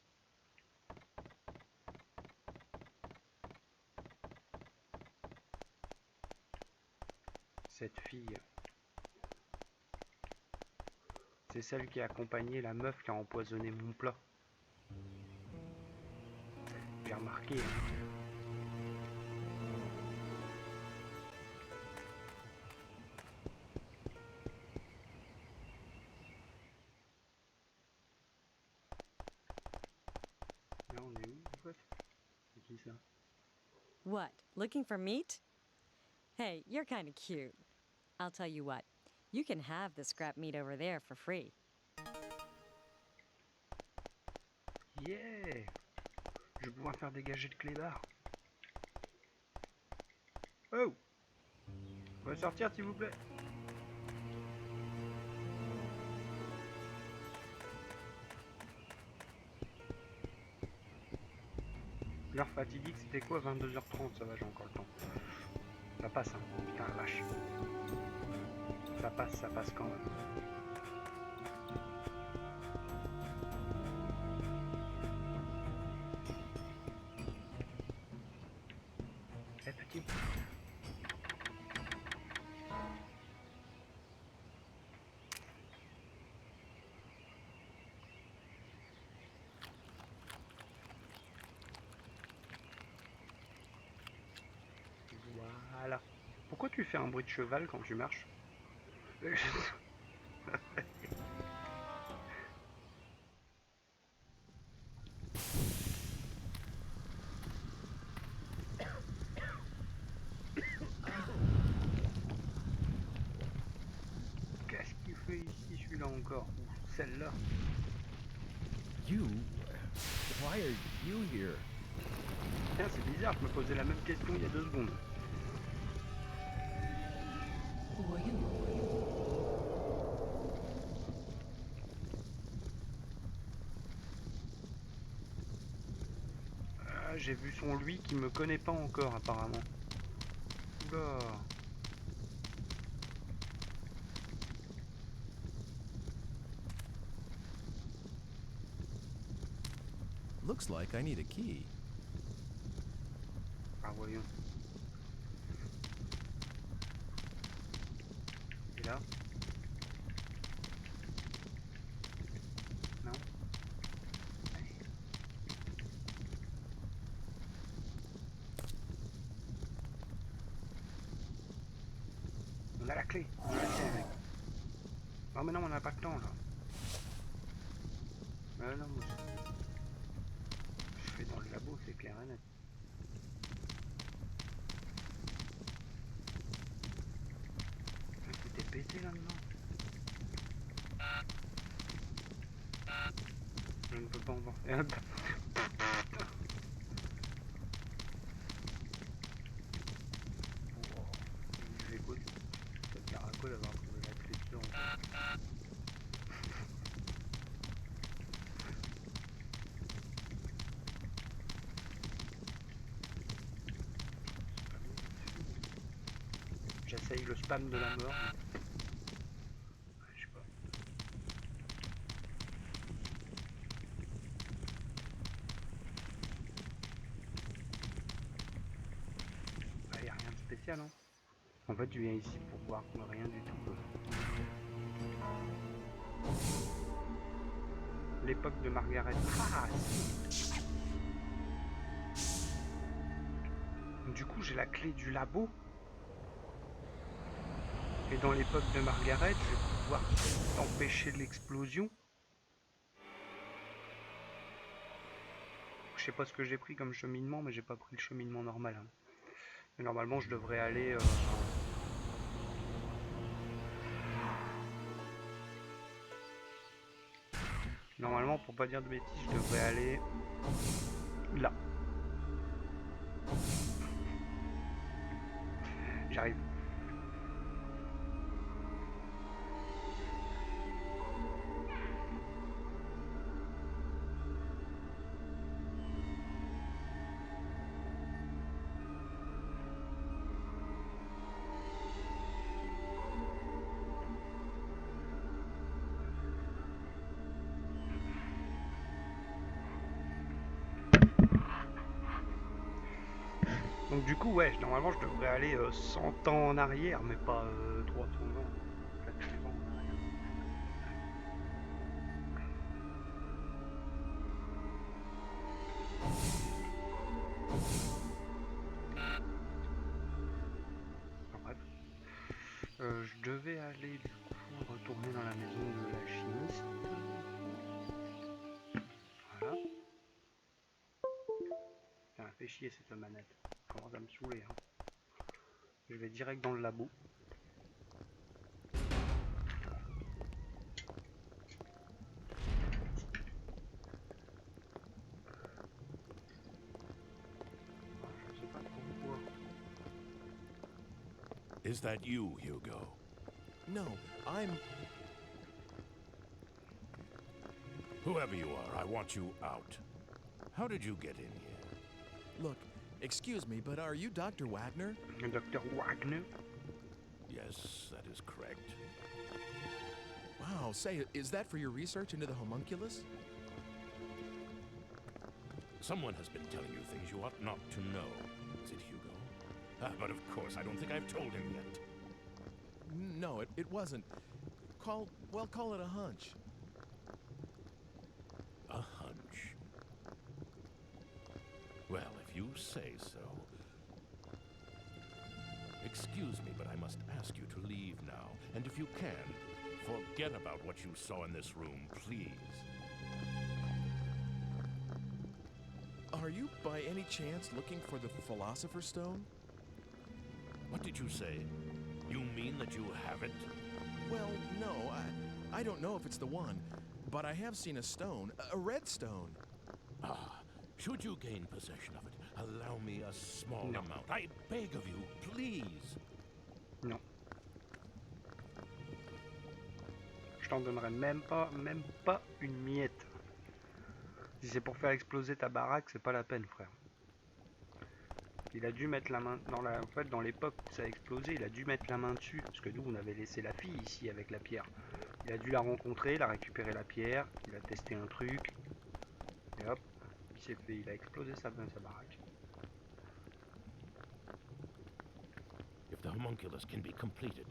Cette fille, c'est celle qui a accompagné la meuf qui a empoisonné mon plat. J'ai remarqué. Là, on est où en fait? C'est qui ça? What, looking for meat? Hey, you're kind of cute. I'll tell you what, you can have the scrap meat over there for free. Yeah! Je vais pouvoir faire dégager le clébard. Oh! On va sortir s'il vous plaît. L'heure fatidique c'était quoi? 22h30, ça va, j'ai encore le temps. Ça passe, hein. Putain la vache. Ça passe quand même. Eh petit. Voilà. Pourquoi tu fais un bruit de cheval quand tu marches? celui-là encore. Ou celle-là. You? Why are you here? Tiens, c'est bizarre, je me posais la même question il y a 2 secondes. Who are you? Ah, j'ai vu son lui qui me connaît pas encore apparemment. Oula. Looks like I need a key. Ah voyons. Et là? Non? On a la clé. On a la clé, mec. Non mais non, on n'a pas le temps là. Non, moi, je fais dans le labo, c'est clair et net. C'était pété là-dedans. Je ne peux pas en voir. Et hop. Wow. J'écoute. Ça te sert à quoi d'avoir trouvé la clé dedans en fait. J'essaye le spam de la mort. Mais... ouais, je sais pas. Il n'y a rien de spécial, hein. En fait, je viens ici pour voir rien du tout. L'époque de Margaret. Ah, si. Du coup, j'ai la clé du labo. Et dans l'époque de Margaret, je vais pouvoir empêcher l'explosion. Je sais pas ce que j'ai pris comme cheminement, mais j'ai pas pris le cheminement normal. Hein. Mais normalement, je devrais aller... Normalement, pour pas dire de bêtises, je devrais aller... là. J'arrive. Donc du coup, ouais, normalement je devrais aller 100 ans en arrière, mais pas 300 ans, 400 ans en arrière. Enfin, bref. Je devais aller du coup retourner dans la maison de la chimiste. Voilà. Ça m'a fait chier cette manette. Ça commence à me saouler. Hein. Je vais direct dans le labo. Je sais pas trop quoi. Is that you, Hugo? No, I'm... Whoever you are, I want you out. How did you get in here? Look, excuse me, but are you Dr. Wagner? Dr. Wagner? Yes, that is correct. Wow, say, is that for your research into the homunculus? Someone has been telling you things you ought not to know. Is it Hugo? But of course, I don't think I've told him yet. No, it wasn't. Call it a hunch. A hunch? Well, if you say so. Excuse me, but I must ask you to leave now. And if you can, forget about what you saw in this room, please. Are you by any chance looking for the Philosopher's Stone? What did you say? You mean that you have it? Well, no, I don't know if it's the one, but I have seen a stone, a red stone. Ah, should you gain possession of it, allow me a small amount. I beg of you, please. Non. Je t'en donnerai même pas une miette. Si c'est pour faire exploser ta baraque, c'est pas la peine, frère. Il a dû mettre la main en fait, dans l'époque où ça a explosé, il a dû mettre la main dessus, parce que nous, on avait laissé la fille ici avec la pierre. Il a dû la rencontrer, il a récupéré la pierre, il a testé un truc, et hop, il a explosé sa baraque. If the homunculus can be completed,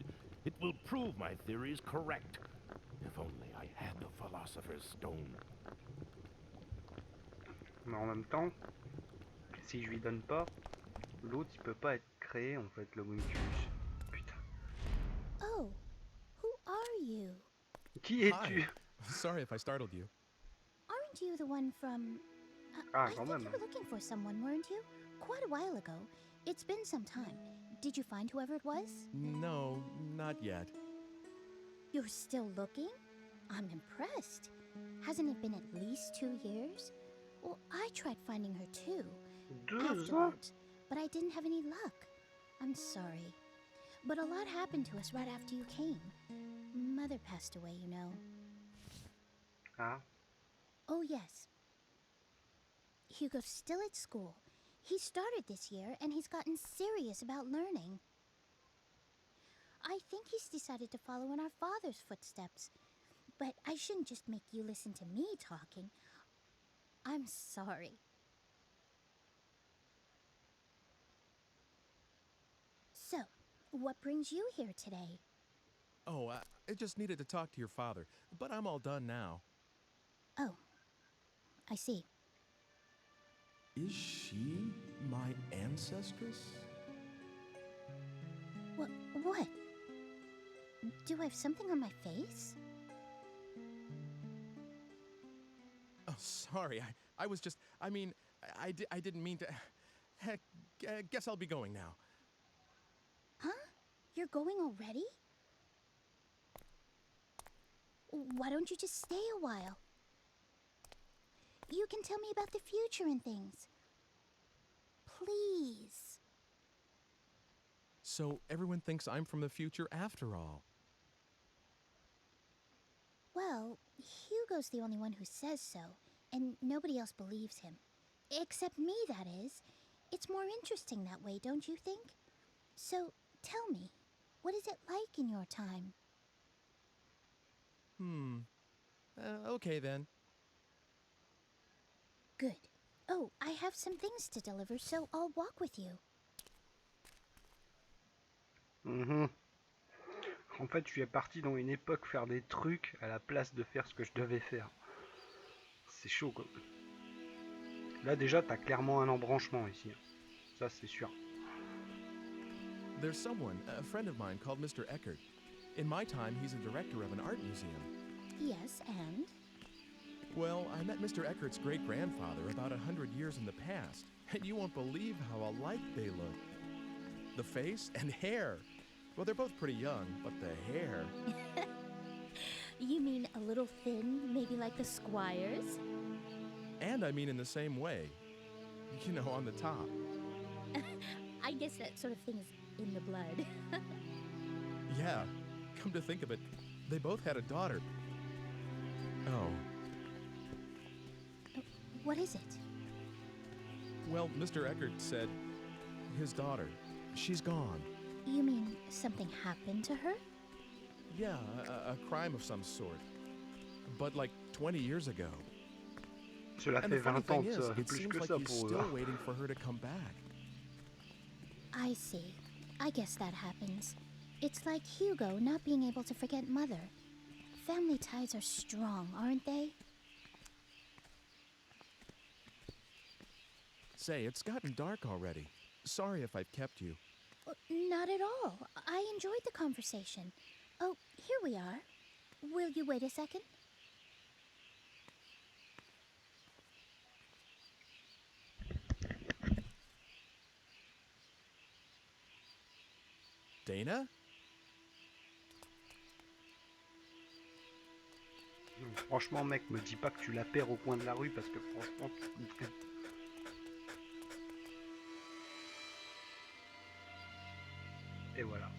it will prove my theories correct. If only I had the philosopher's stone. Mais en même temps, si je lui donne pas, l'autre il peut pas être créé en fait, le homunculus. Putain. Oh, who are you? Qui es-tu? Sorry if I startled you. Aren't you the one from... Ah, I quand think même. you were looking for someone, weren't you? Quite a while ago. It's been some time. Did you find whoever it was? No, not yet. You're still looking? I'm impressed. Hasn't it been at least 2 years? Well, I tried finding her too. 2 ans? Afterwards, but I didn't have any luck. I'm sorry. But a lot happened to us right after you came. Mother passed away, you know. Ah. Oh, yes. Hugo's still at school. He started this year, and he's gotten serious about learning. I think he's decided to follow in our father's footsteps. But I shouldn't just make you listen to me talking. I'm sorry. So, what brings you here today? Oh, I just needed to talk to your father, but I'm all done now. Oh, I see. Is she my ancestress? What? Do I have something on my face? Oh, sorry. I was just... I mean, I didn't mean to... Heck, guess I'll be going now. Huh? You're going already? Why don't you just stay a while? You can tell me about the future and things. Please. So everyone thinks I'm from the future after all. Well, Hugo's the only one who says so, and nobody else believes him. Except me, that is. It's more interesting that way, don't you think? So, tell me, what is it like in your time? Okay then. Good. Oh, I have some things to deliver, so I'll walk with you. En fait, je suis parti dans une époque faire des trucs à la place de faire ce que je devais faire. C'est chaud, quoi. Là, déjà, t'as clairement un embranchement ici. Ça, c'est sûr. There's someone, a friend of mine, called Mr. Eckert. In my time, he's a director of an art museum. Yes, and? Well, I met Mr. Eckert's great-grandfather about 100 years in the past, and you won't believe how alike they look. The face and hair. Well, they're both pretty young, but the hair... You mean a little thin, maybe like the Squires? And I mean in the same way. You know, on the top. I guess that sort of thing is in the blood. Yeah, come to think of it, they both had a daughter. Oh. What is it? Well, Mr. Eckert said his daughter, she's gone. You mean something happened to her? Yeah, a crime of some sort. But like 20 years ago. Cela And fait the funny 20 ans, thing is, ça, it plus seems que like ça he's pour eux. still waiting for her to come back. I see. I guess that happens. It's like Hugo not being able to forget Mother. Family ties are strong, aren't they? Say, it's gotten dark already. Sorry if I've kept you. Not at all. I enjoyed the conversation. Oh, here we are. Will you wait a second? Dana? Donc, franchement, mec, me dis pas que tu la perds au coin de la rue parce que franchement, et voilà.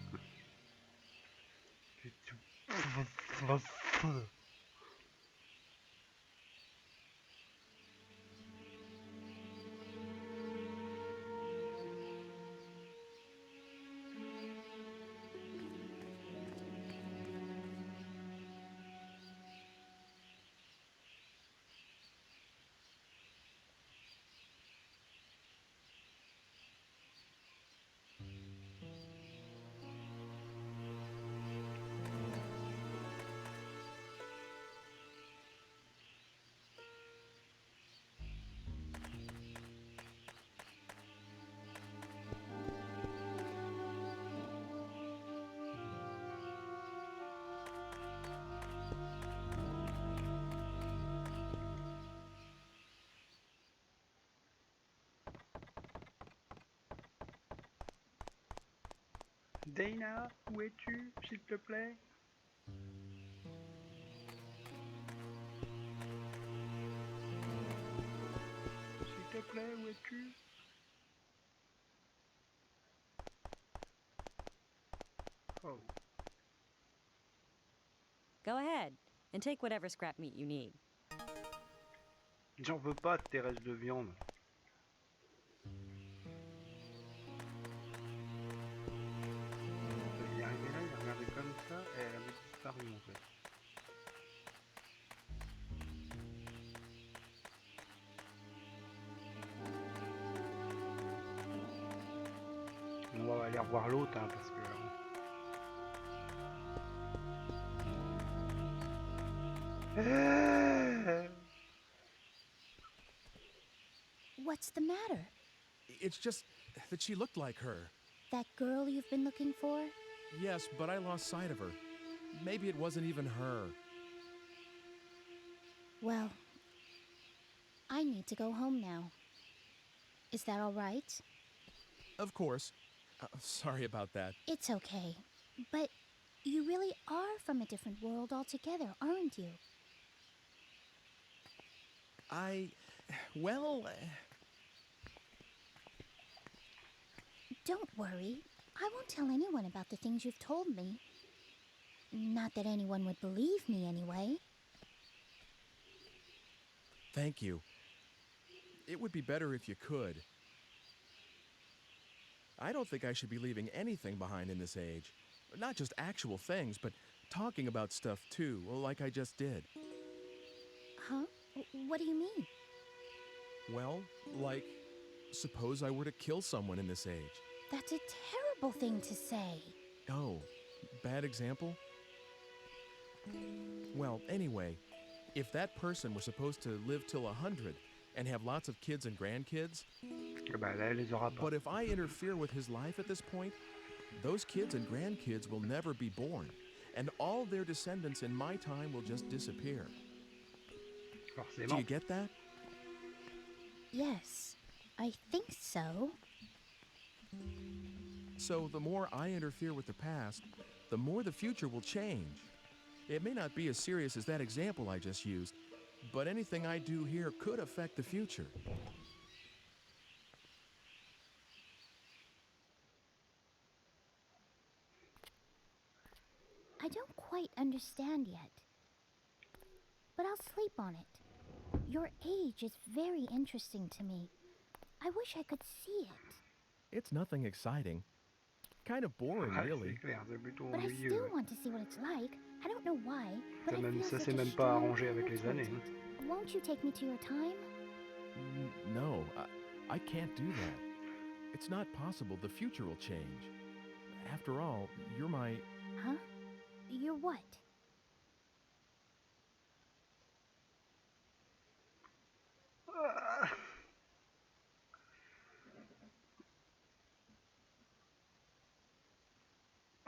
Dana, où es-tu, s'il te plaît? S'il te plaît, où es-tu? Oh. Go ahead and take whatever scrap meat you need. J'en veux pas de tes restes de viande. Il est arrivé là, il a regardé comme ça, et elle avait disparu en fait. On va aller revoir l'autre, hein, parce que... What's the matter? It's just that she looked like her. That girl you've been looking for? Yes, but I lost sight of her. Maybe it wasn't even her. Well, I need to go home now. Is that all right? Of course. Sorry about that. It's okay. But you really are from a different world altogether, aren't you? Well... Don't worry. I won't tell anyone about the things you've told me. Not that anyone would believe me anyway. Thank you. It would be better if you could. I don't think I should be leaving anything behind in this age. Not just actual things, but talking about stuff too, like I just did. Huh? What do you mean? Well, like, suppose I were to kill someone in this age. That's a terrible thing to say. Oh, bad example? Well, anyway, if that person were supposed to live till 100 and have lots of kids and grandkids, but if I interfere with his life at this point, those kids and grandkids will never be born, and all their descendants in my time will just disappear. Do you get that? Yes, I think so. So the more I interfere with the past, the more the future will change. It may not be as serious as that example I just used, but anything I do here could affect the future. I don't quite understand yet. But I'll sleep on it. Your age is very interesting to me. I wish I could see it. It's nothing exciting. Kind of boring, really. But I still want to see what it's like. I don't know why, but Ça s'est même pas arrangé avec les années. Won't you take me to your time? No, I can't do that. It's not possible. The future will change. After all, you're my... Huh? You're what?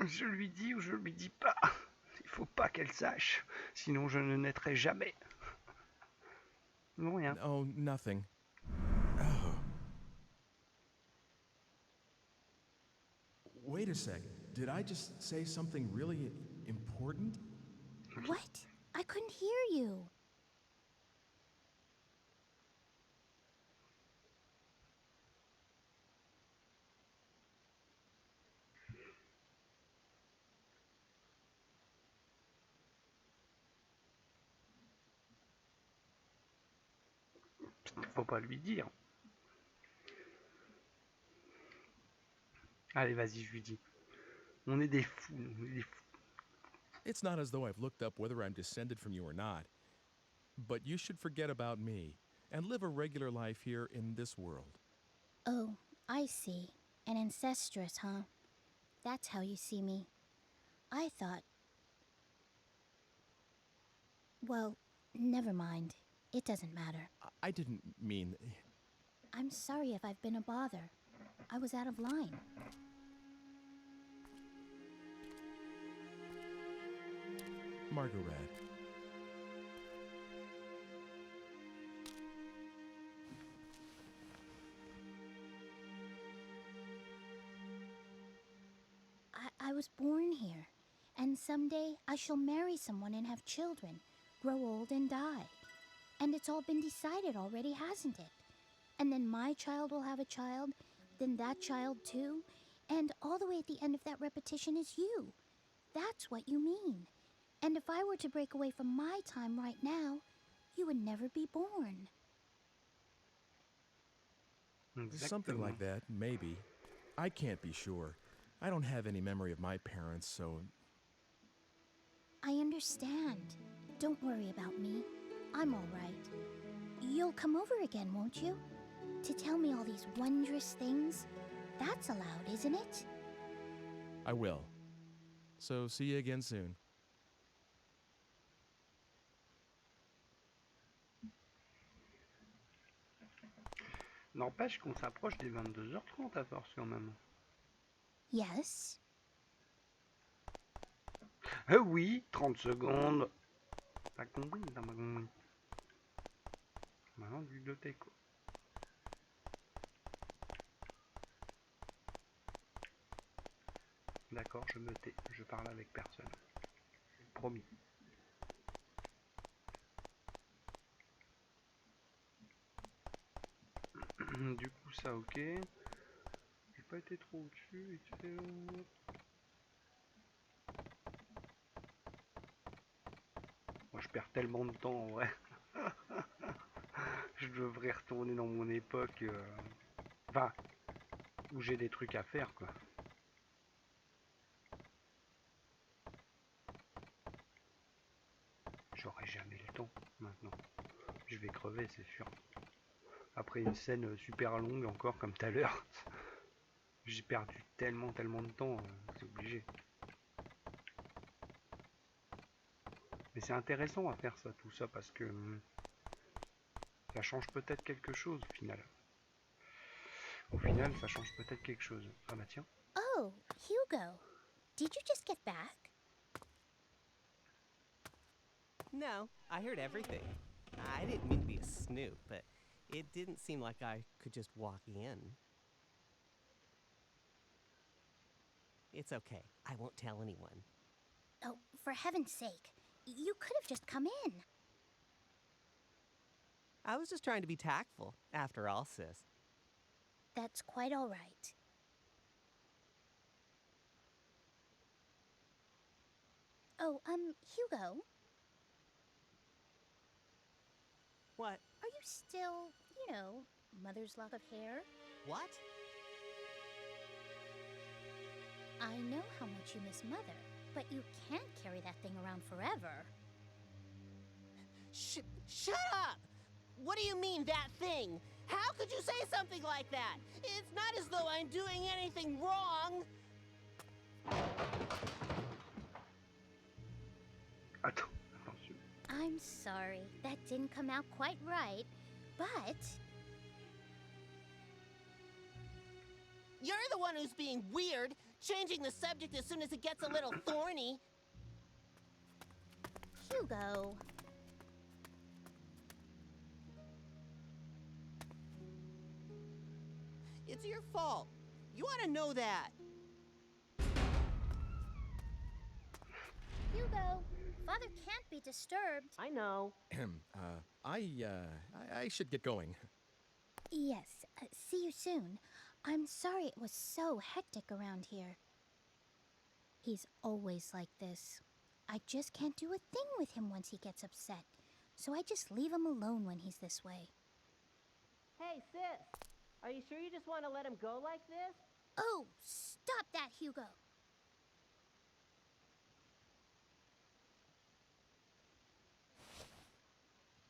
Je lui dis ou je lui dis pas. Il faut pas qu'elle sache, sinon je ne naîtrai jamais. Non, rien. Oh, nothing. Oh. Wait a sec. Did I just say something really important? What? I couldn't hear you. Faut pas lui dire. Allez, vas-y, je lui dis. On est des fous, on est des fous. It's not as though I've looked up whether I'm descended from you or not. But you should forget about me and live a regular life here in this world. Oh, I see. An ancestress, huh? That's how you see me. I thought... Well, never mind. It doesn't matter. I didn't mean... I'm sorry if I've been a bother. I was out of line. Margaret. I was born here, and someday I shall marry someone and have children, grow old and die. And it's all been decided already, hasn't it? And then my child will have a child, then that child too, and all the way at the end of that repetition is you. That's what you mean. And if I were to break away from my time right now, you would never be born. Something like that, maybe. I can't be sure. I don't have any memory of my parents, so... I understand. Don't worry about me. I'm all right. You'll come over again, won't you? To tell me all these wondrous things? That's allowed, isn't it? I will. So, see you again soon. N'empêche qu'on s'approche des 22h30 à force quand même. Yes. Oui, 30 secondes. T'as compris, t'as pas compris. Maintenant, bibliothèque. D'accord, je me tais. Je parle avec personne. Promis. Du coup, ça, ok. J'ai pas été trop au-dessus. Vite fait. Moi, je perds tellement de temps en vrai. Je devrais retourner dans mon époque. Enfin, où j'ai des trucs à faire, quoi. J'aurai jamais le temps maintenant. Je vais crever, c'est sûr. Après une scène super longue encore comme tout à l'heure. J'ai perdu tellement de temps, c'est obligé. Mais c'est intéressant à faire ça, tout ça, parce que ça change peut-être quelque chose au final. Au final, ça change peut-être quelque chose. Ah bah tiens. Oh, Hugo. Did you just get back? No, I heard everything. I didn't mean to be a snoop, but it didn't seem like I could just walk in. It's okay. I won't tell anyone. Oh, for heaven's sake. You could have just come in. I was just trying to be tactful, after all, sis. That's quite all right. Oh, Hugo? What? Are you still, you know, mother's lock of hair? What? I know how much you miss Mother, but you can't carry that thing around forever. Shut up! What do you mean, that thing? How could you say something like that? It's not as though I'm doing anything wrong. Attention. I'm sorry, that didn't come out quite right, but... You're the one who's being weird, changing the subject as soon as it gets a little thorny. Hugo... It's your fault. You ought to know that. Hugo, Father can't be disturbed. I know. I should get going. Yes, see you soon. I'm sorry it was so hectic around here. He's always like this. I just can't do a thing with him once he gets upset, so I just leave him alone when he's this way. Hey, sis. Are you sure you just want to let him go like this? Oh, stop that, Hugo!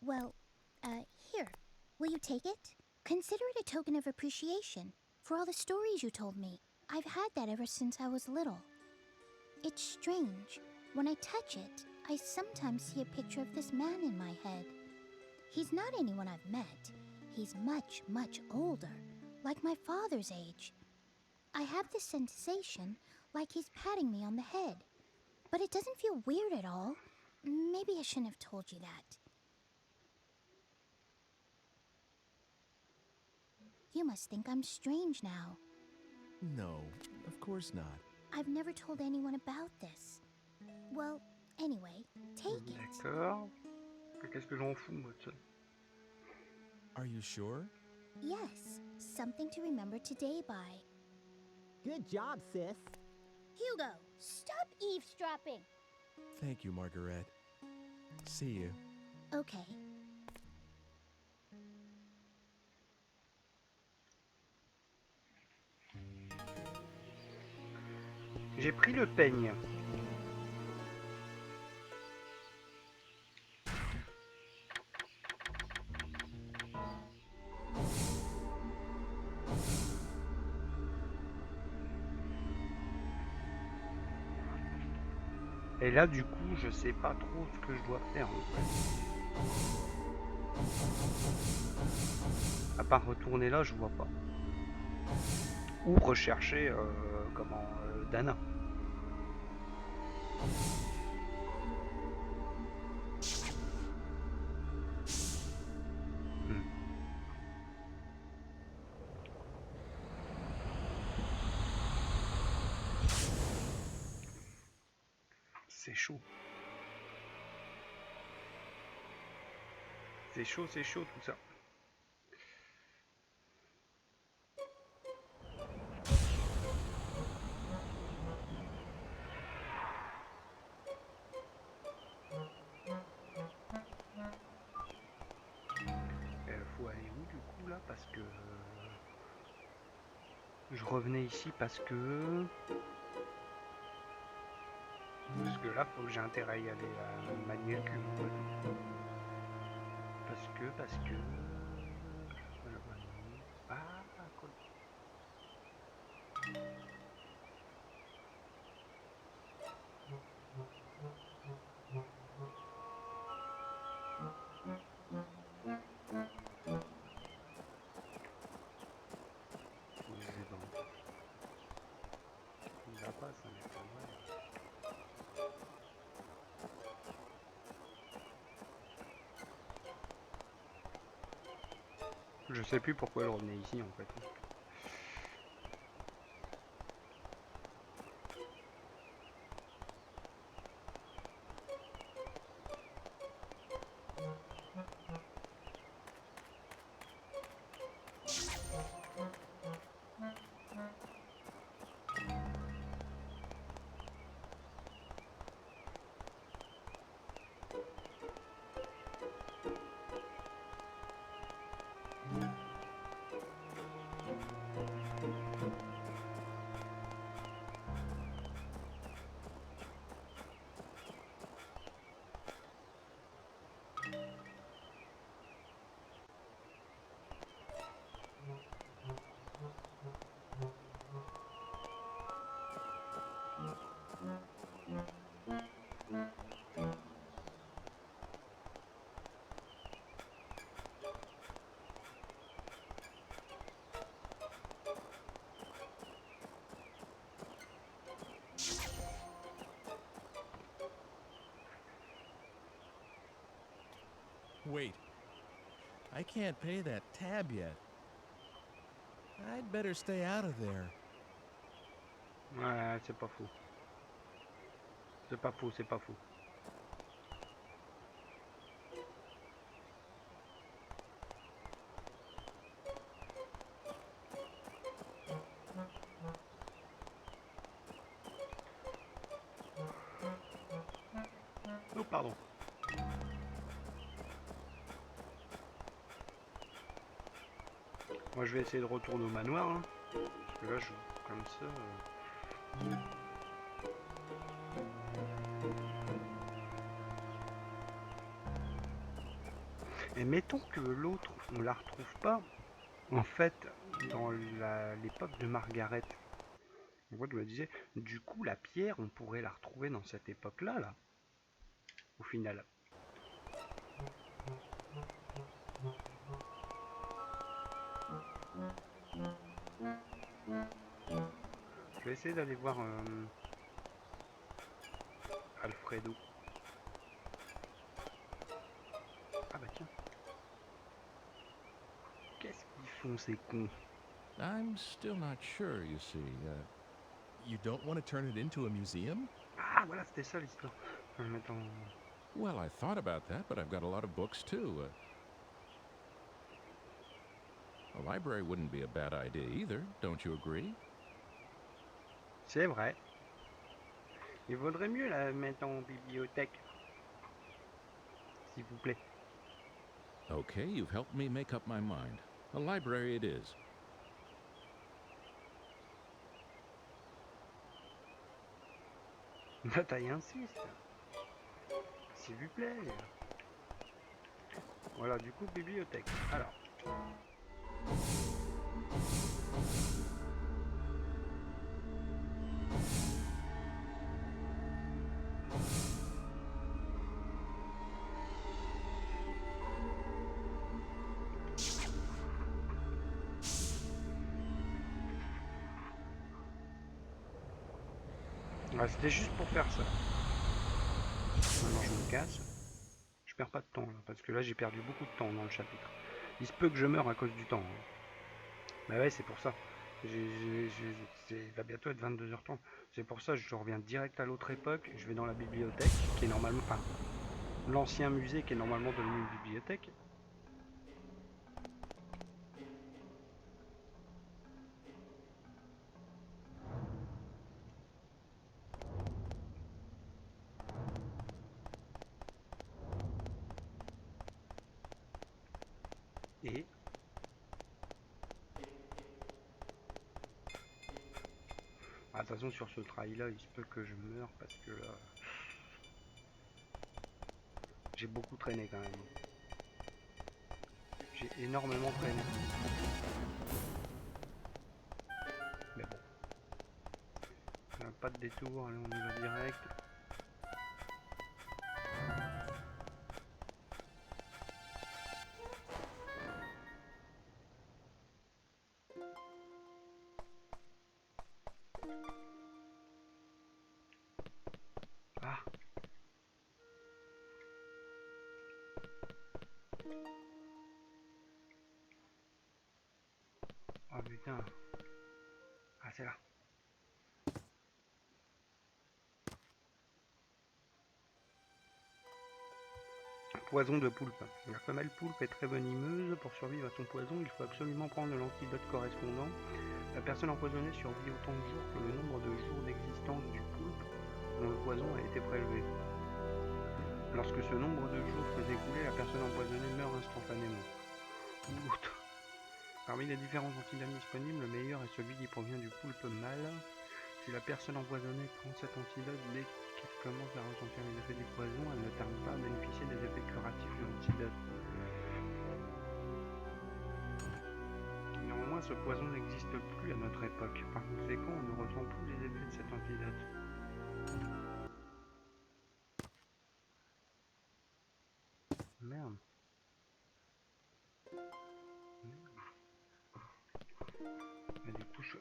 Well, here. Will you take it? Consider it a token of appreciation for all the stories you told me. I've had that ever since I was little. It's strange. When I touch it, I sometimes see a picture of this man in my head. He's not anyone I've met. He's much, much older, like my father's age. I have this sensation like he's patting me on the head. But it doesn't feel weird at all. Maybe I shouldn't have told you that. You must think I'm strange now. No, of course not. I've never told anyone about this. Well, anyway, take it. D'accord. Qu'est-ce que j'en fous, moi, de ça? Are you sure? Yes, something to remember today by. Good job, sis. Hugo, stop eavesdropping. Thank you, Margaret. See you. Okay. J'ai pris le peigne. Et là, du coup, je sais pas trop ce que je dois faire en fait. À part retourner là, je vois pas. Ou rechercher Dana. C'est chaud. C'est chaud tout ça. Faut aller où du coup là parce que je revenais ici parce que là faut que j'ai intérêt à y aller à manier le cul. Parce que ah quoi. Il va pas, ça n'est pas vrai. Je sais plus pourquoi elle revenait ici en fait. Wait. I can't pay that tab yet. I'd better stay out of there. Ouais, c'est pas faux. C'est pas faux, c'est pas faux. Moi je vais essayer de retourner au manoir, hein, parce que là je comme ça. Et mettons que l'autre, on la retrouve pas, en fait, dans l'époque de Margaret. On voit, je me disais, du coup, la pierre, on pourrait la retrouver dans cette époque-là, là, au final. Je vais essayer d'aller voir Alfredo. Ah bah tiens. Qu'est-ce qu'ils font ces cons? I'm still not sure, you see. You don't want to turn it into a museum? Ah voilà, c'était ça l'histoire. Well, I thought about that, but I've got a lot of books too. A library wouldn't be a bad idea either, don't you agree? C'est vrai. Il vaudrait mieux la mettre en bibliothèque. S'il vous plaît. Okay, you've helped me make up my mind. A library it is. La taille insiste. S'il vous plaît. Voilà, du coup, bibliothèque. Alors. Ouais, c'était juste pour faire ça. Maintenant je me casse. Je perds pas de temps là, parce que là j'ai perdu beaucoup de temps dans le chapitre. Il se peut que je meure à cause du temps. Bah ouais, c'est pour ça. Il va bientôt être 22h30. C'est pour ça que je reviens direct à l'autre époque. Je vais dans la bibliothèque, qui est normalement... Enfin, l'ancien musée qui est normalement devenu une bibliothèque. Et... Ah, de toute façon, sur ce trail-là, il se peut que je meure parce que là... J'ai beaucoup traîné quand même. J'ai énormément traîné. Mais bon. Pas de détour, allez, on y va direct. Ah. Oh putain. Ah, c'est là. Poison de poulpe. La femelle poulpe est très venimeuse. Pour survivre à son poison, il faut absolument prendre l'antidote correspondant. La personne empoisonnée survit autant de jours que le nombre de jours d'existence du poulpe dont le poison a été prélevé. Lorsque ce nombre de jours s'est écoulé, la personne empoisonnée meurt instantanément. Outre. Parmi les différents antidotes disponibles, le meilleur est celui qui provient du poulpe mâle. Si la personne empoisonnée prend cet antidote dès qu'elle commence à ressentir les effets du poison, elle ne tarde pas à bénéficier des effets curatifs de l'antidote. Néanmoins, ce poison n'existe plus à notre époque. Par conséquent, on ne ressent plus les effets de cet antidote. Merde. Il y a des touches.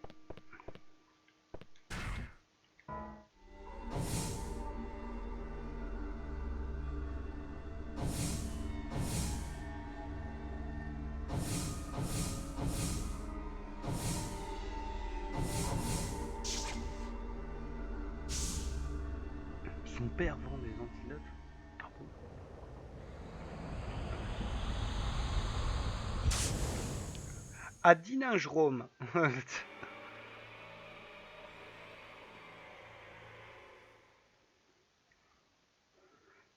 Son père vend des antidotes. Pardon. À Dininge Rome.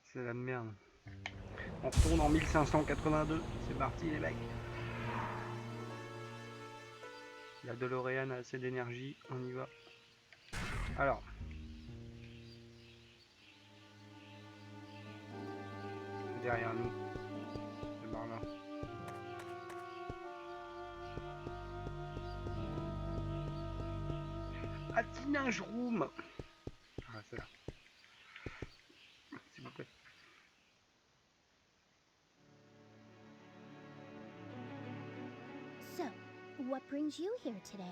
C'est la merde. On retourne en 1582. C'est parti les mecs. La DeLorean a assez d'énergie, on y va. Alors. Derrière nous. C'est par là. Patinage room. Ah, c'est là. S'il vous plaît. So, what brings you here today?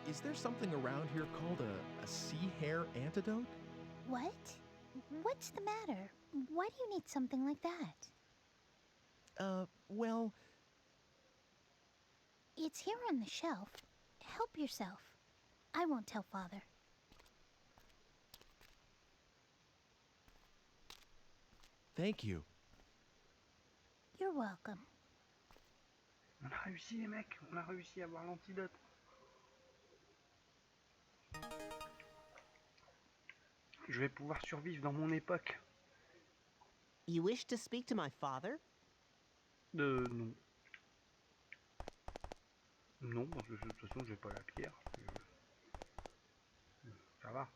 Is there something around here called a sea hare antidote? What? What's the matter? Why do you need something like that? Well... It's here on the shelf. Help yourself. I won't tell Father. Thank you. You're welcome. On a réussi les mecs, on a réussi à avoir l'antidote. Je vais pouvoir survivre dans mon époque. You wish to speak to my father? Non. Non, parce que de toute façon j'ai pas la pierre. Ça va.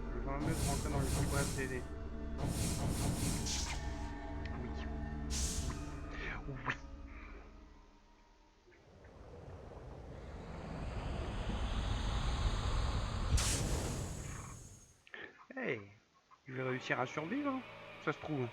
Je vais mieux de rentrer dans le petit bref télé. Oui. Oui. Hey, je vais réussir à survivre, hein, ça se trouve.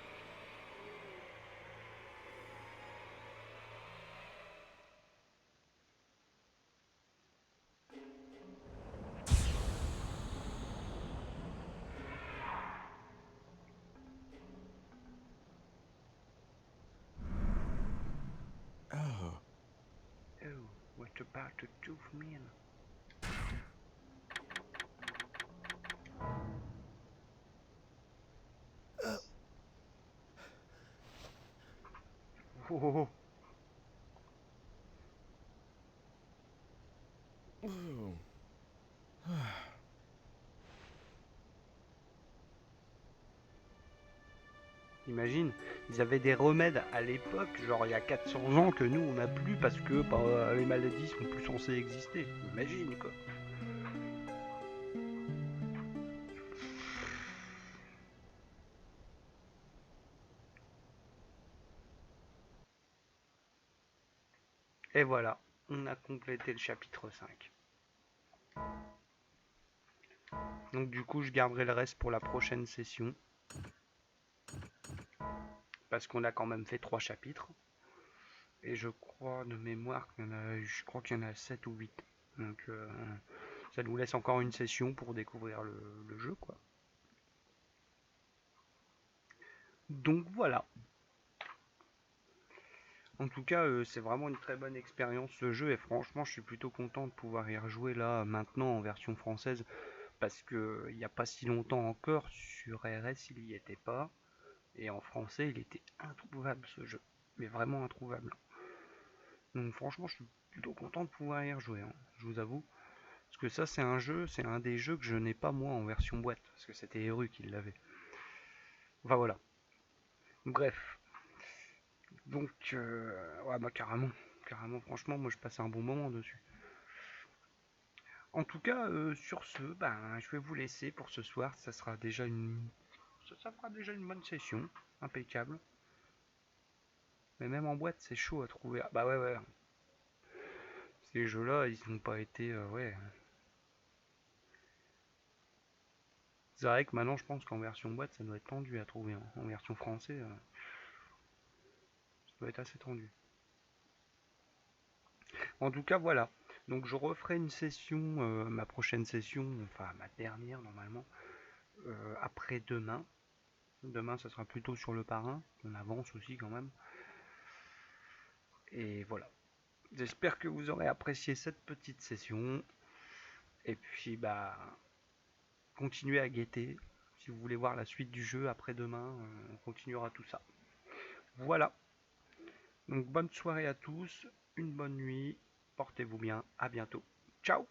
Oh. Oh, what about the tooth man? Oh, oh, oh. Oh. Imagine, ils avaient des remèdes à l'époque, genre il y a 400 ans que nous on n'a plus parce que bah, les maladies sont plus censées exister. Imagine quoi. Et voilà, on a complété le chapitre 5. Donc du coup je garderai le reste pour la prochaine session. Parce qu'on a quand même fait 3 chapitres. Et je crois de mémoire qu'il y en a, je crois qu'il y en a 7 ou 8. Donc ça nous laisse encore une session pour découvrir le jeu quoi. Donc voilà. En tout cas, c'est vraiment une très bonne expérience ce jeu et franchement, je suis plutôt content de pouvoir y rejouer là maintenant en version française parce que il n'y a pas si longtemps encore sur RS il n'y était pas et en français il était introuvable ce jeu, mais vraiment introuvable. Donc franchement, je suis plutôt content de pouvoir y rejouer, hein, je vous avoue, parce que ça c'est un des jeux que je n'ai pas moi en version boîte parce que c'était Eru qui l'avait. Enfin voilà. Bref. Donc, ouais, bah carrément, franchement, moi je passe un bon moment dessus. En tout cas, sur ce, ben, je vais vous laisser pour ce soir. Ça sera déjà ça fera déjà une bonne session, impeccable. Mais même en boîte, c'est chaud à trouver. Ah, bah ouais, ouais. Ces jeux-là, ils n'ont pas été, ouais. C'est vrai que maintenant, je pense qu'en version boîte, ça doit être tendu à trouver, hein. En version français, ça doit être assez tendu. En tout cas, voilà. Donc je referai une session, ma prochaine session, enfin ma dernière normalement, après-demain. Demain, ça sera plutôt sur le parrain. On avance aussi quand même. Et voilà. J'espère que vous aurez apprécié cette petite session. Et puis, bah, continuez à guetter. Si vous voulez voir la suite du jeu après-demain, on continuera tout ça. Voilà. Donc, bonne soirée à tous. Une bonne nuit. Portez-vous bien. À bientôt. Ciao!